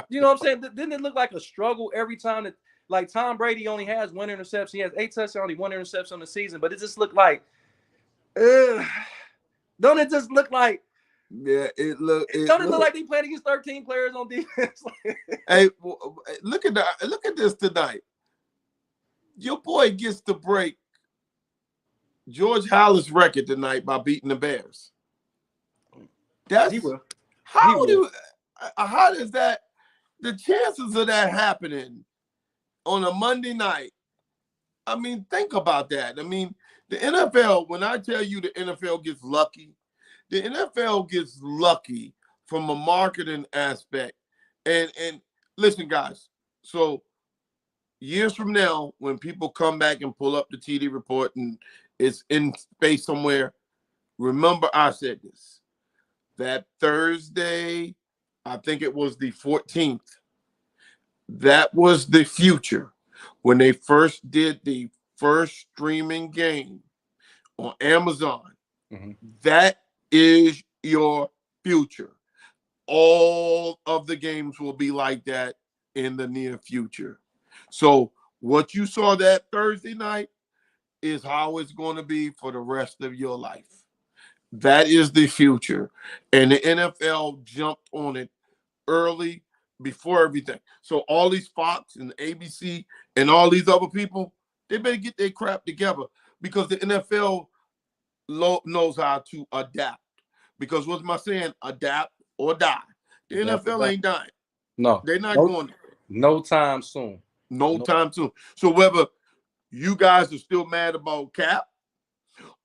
You know what I'm saying? Didn't it look like a struggle every time that, like, Tom Brady only has one interception. He has 8 touchdowns, only 1 interception on the season. But it just looked like, don't it just look like? Yeah, it look like they played against 13 players on defense? Hey, look at this tonight. Your boy gets to break George Halas' record tonight by beating the Bears. He will. How does that? The chances of that happening on a Monday night. I mean, think about that. I mean, the NFL. When I tell you the NFL gets lucky, the NFL gets lucky from a marketing aspect. And listen, guys. So years from now, when people come back and pull up the TD report and it's in space somewhere, remember I said this. That Thursday, I think it was the 14th, that was the future when they first did the first streaming game on Amazon. Mm-hmm. That is your future. All of the games will be like that in the near future. So what you saw that Thursday night is how it's going to be for the rest of your life. That is the future. And the NFL jumped on it early before everything. So all these Fox and ABC and all these other people, they better get their crap together because the NFL knows how to adapt. Because what's my saying? Adapt or die. The NFL ain't dying. No. They're not going there. No time soon. No time soon. So whether you guys are still mad about Cap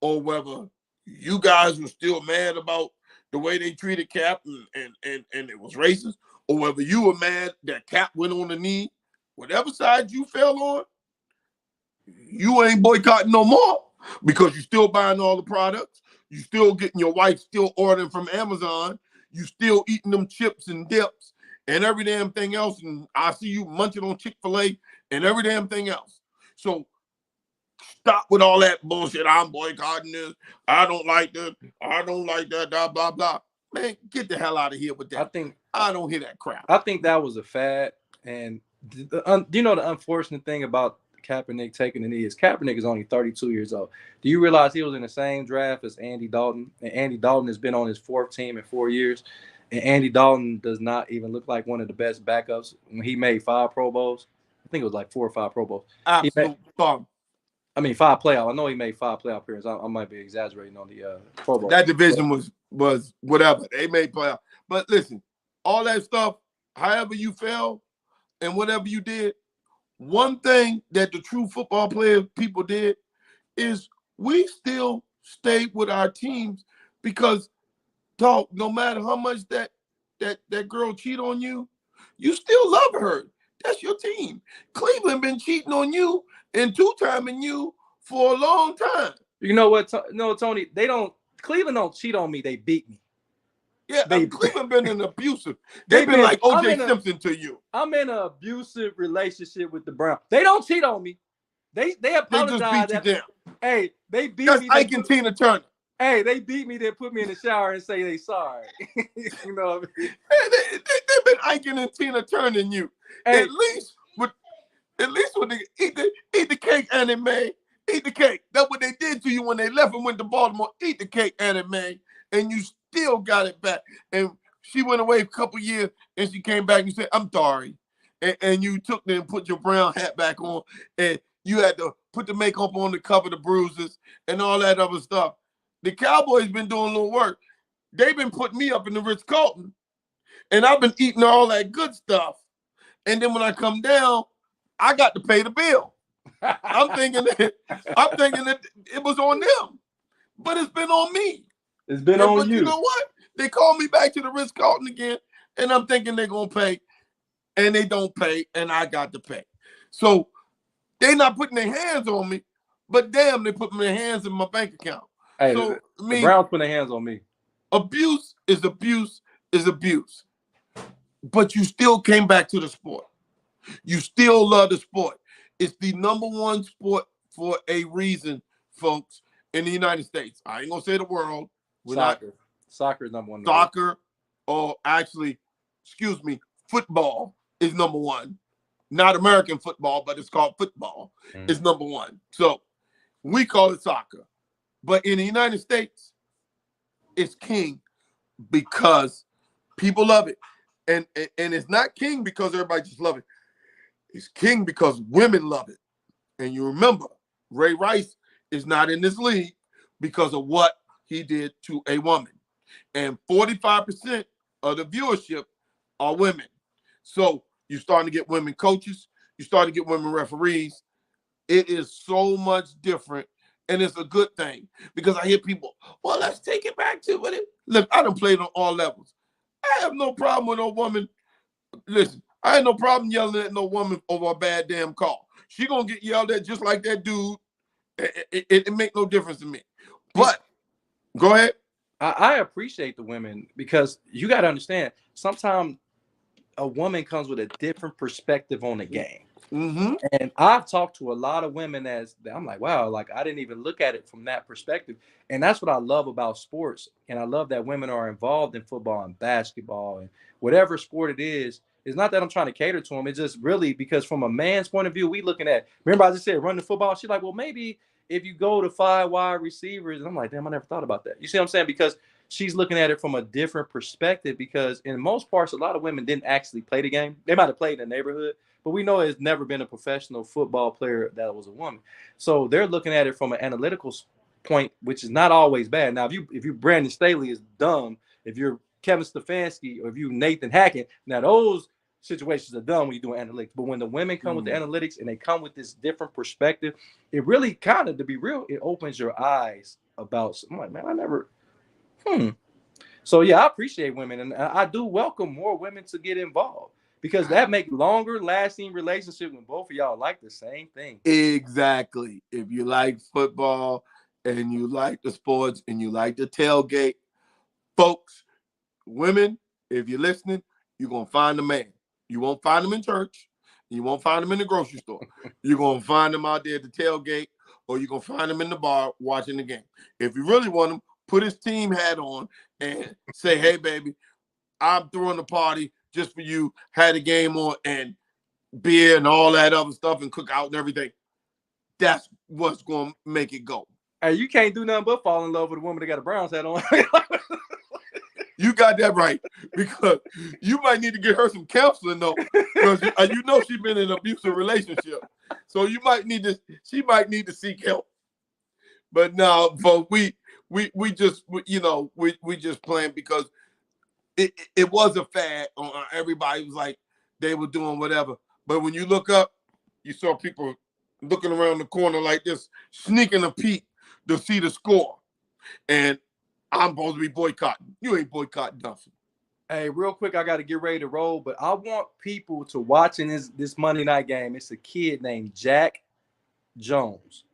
or whether you guys were still mad about the way they treated Cap and it was racist, or whether you were mad that Cap went on the knee, whatever side you fell on, you ain't boycotting no more because you're still buying all the products. You still getting your wife still ordering from Amazon. You still eating them chips and dips and every damn thing else. And I see you munching on Chick-fil-A and every damn thing else. So stop with all that bullshit. I'm boycotting this. I don't like this. I don't like that. Blah, blah, blah. Man, get the hell out of here with that. I don't hear that crap. I think that was a fad. And the unfortunate thing about Kaepernick taking the knee is Kaepernick is only 32 years old. Do you realize he was in the same draft as Andy Dalton? And Andy Dalton has been on his 4th team in 4 years. And Andy Dalton does not even look like one of the best backups. When he made 5 Pro Bowls, I think it was like 4 or 5 Pro Bowls. Absolute bum. 5 playoff. I know he made 5 playoff appearances. I might be exaggerating on the Pro Bowl. That division was whatever. They made playoff. But listen, all that stuff, however you fell and whatever you did, one thing that the true football people did is we still stayed with our teams because, dog, no matter how much that girl cheat on you, you still love her. That's your team. Cleveland been cheating on you and 2-timing you for a long time. You know what? No, Tony, Cleveland don't cheat on me. They beat me. Yeah, They- Cleveland been an abusive. They They've been been- like I'm O.J. in a- Simpson to you. I'm in an abusive relationship with the Browns. They don't cheat on me. They They apologize. just beat you down. Hey, they beat That's me. Ike and Tina Turner. Hey, they beat me. They put me in the shower and say they sorry. You know what I mean? Hey, they've been Ike and Tina turning you. Hey, At least with the eat the cake, anime. Eat the cake. That's what they did to you when they left and went to Baltimore. Eat the cake, anime, and you still got it back. And she went away a couple years, and she came back and said, "I'm sorry," and you took them and put your brown hat back on, and you had to put the makeup on to cover the bruises and all that other stuff. The Cowboys been doing a little work. They've been putting me up in the Ritz-Carlton, and I've been eating all that good stuff. And then when I come down, I got to pay the bill. I'm thinking that it was on them, but it's been on me. it's been But on you you. know what? They called me back to the Ritz-Carlton again, and I'm thinking they're gonna pay, and they don't pay, and I got to pay. So they're not putting their hands on me, but damn, they put their hands in my bank account. Hey, So I the mean, Browns put their hands on me. abuse is abuse is abuse. But you still came back to the sport. You still love the sport. It's the number one sport for a reason, folks, in the United States. I ain't gonna say the world. We're Soccer. Soccer is number one. not soccer, or actually, excuse me, football is number one. Not American football, but it's called football. Mm. Is number one. So we call it soccer. But in the United States, it's king because people love it. And it's not king because everybody just love it. It's king because women love it. And you remember, Ray Rice is not in this league because of what he did to a woman. And 45% of the viewership are women. So you're starting to get women coaches. You're starting to get women referees. It is so much different. And it's a good thing because I hear people, well, let's take it back to it. Look, I done played on all levels. I have no problem with no woman. Listen, I had no problem yelling at no woman over a bad damn call. She gonna get yelled at just like that dude. It make no difference to me. But go ahead. I appreciate the women because you got to understand, sometimes a woman comes with a different perspective on the game. Mm-hmm. And I've talked to a lot of women I'm like, wow, like I didn't even look at it from that perspective. And that's what I love about sports. And I love that women are involved in football and basketball and whatever sport it is. It's not that I'm trying to cater to them. It's just really because from a man's point of view, we looking at, remember I just said run the football. She's like, well, maybe if you go to 5 wide receivers. And I'm like, damn, I never thought about that. You see what I'm saying? Because she's looking at it from a different perspective because in most parts, a lot of women didn't actually play the game. They might have played in the neighborhood, but we know it's never been a professional football player that was a woman. So they're looking at it from an analytical point, which is not always bad. Now, if you Brandon Staley is dumb, if you're Kevin Stefanski or if you Nathan Hackett, now those situations are done when you're doing analytics. But when the women come with the analytics and they come with this different perspective, it really kind of, to be real, it opens your eyes about. I'm like, man, I never. So yeah, I appreciate women, and I do welcome more women to get involved because that makes longer lasting relationship when both of y'all like the same thing. Exactly. If you like football and you like the sports and you like the tailgate, folks, women, if you're listening, you're gonna find a man. You won't find them in church. You won't find them in the grocery store. You're gonna find them out there at the tailgate, or you're gonna find them in the bar watching the game. If you really want them, put his team hat on and say, hey, baby, I'm throwing the party just for you, had a game on, and beer and all that other stuff and cook out and everything. That's what's going to make it go. Hey, you can't do nothing but fall in love with a woman that got a Browns hat on. You got that right, because you might need to get her some counseling, though, because you know she's been in an abusive relationship. So she might need to seek help. But no, folks, we just playing because it was a fad. Everybody was like, they were doing whatever. But when you look up, you saw people looking around the corner like this, sneaking a peek to see the score. And I'm supposed to be boycotting. You ain't boycotting nothing. Hey, real quick, I got to get ready to roll, but I want people to watching this Monday night game. It's a kid named Jack Jones.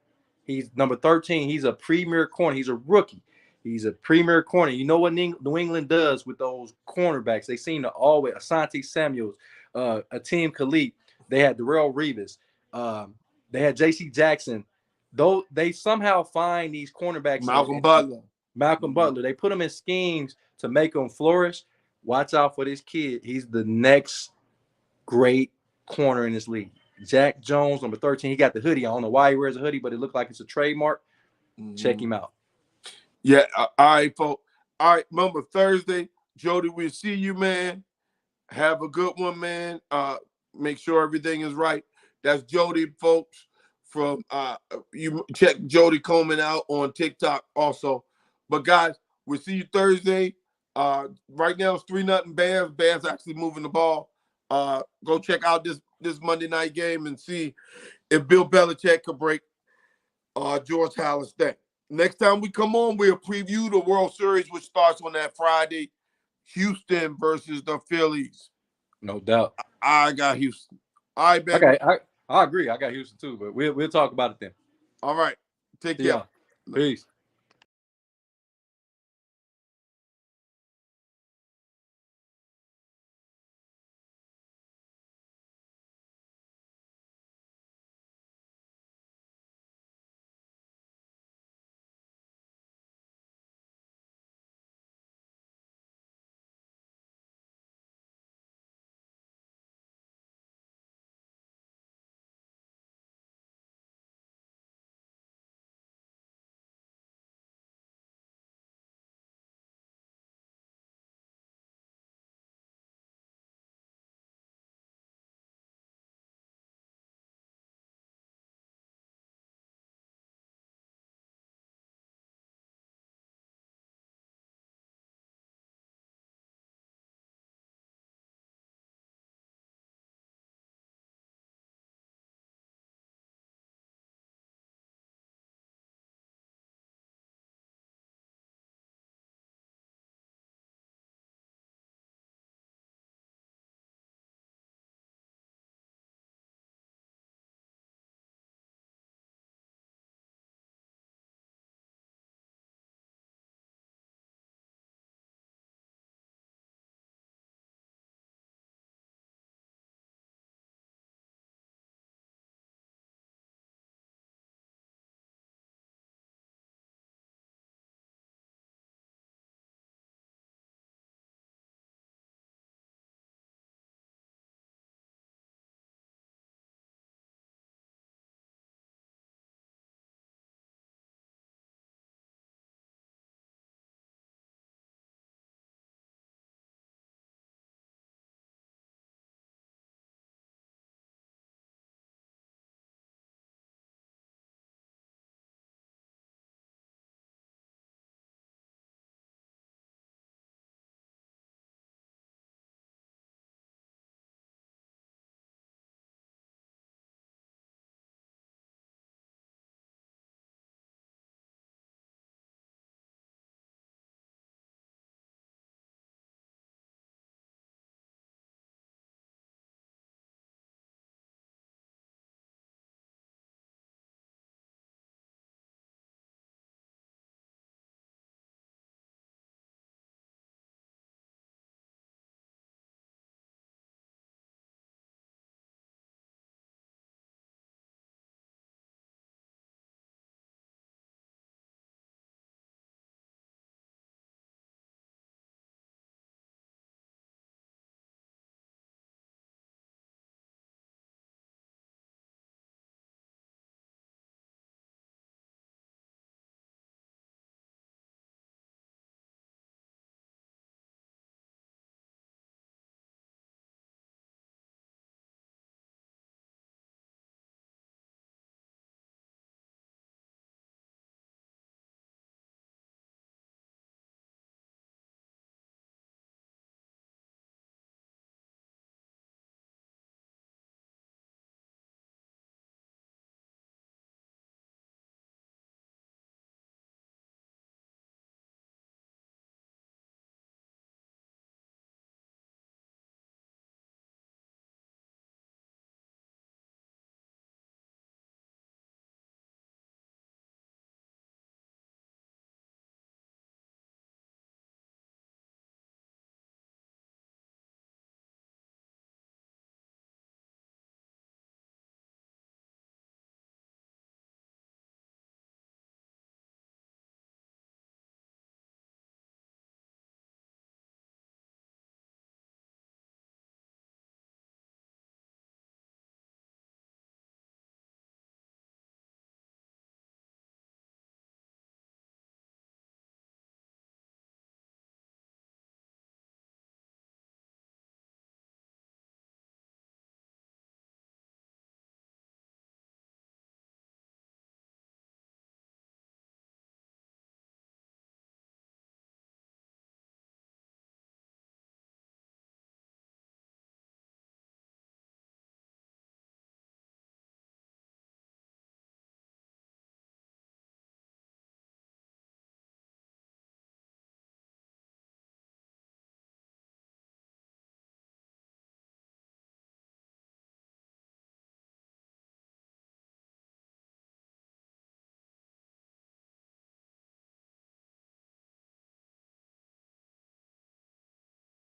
He's number 13. He's a premier corner. He's a rookie. He's a premier corner. You know what New England does with those cornerbacks? They seem to always Asante Samuels, Ateem Khalid. They had Darrell Revis. They had J.C. Jackson. Though they somehow find these cornerbacks. Malcolm Butler. They put them in schemes to make them flourish. Watch out for this kid. He's the next great corner in this league. Jack Jones, number 13. He got the hoodie. I don't know why he wears a hoodie, but it looked like it's a trademark. Check him out. Yeah. All right, folks. All right. Remember Thursday, Jody, we'll see you, man. Have a good one, man. Make sure everything is right. That's Jody, folks. From you check Jody Coleman out on TikTok also. But guys, we'll see you Thursday. Right now it's 3-0 Bears. Bears actually moving the ball. Go check out this Monday night game and see if Bill Belichick could break George Halas' thing. Next time we come on, we'll preview the World Series, which starts on that Friday. Houston versus the Phillies. No doubt. I got Houston. All right, baby. Okay, I agree. I got Houston too, but we'll talk about it then. All right. Take care. Peace.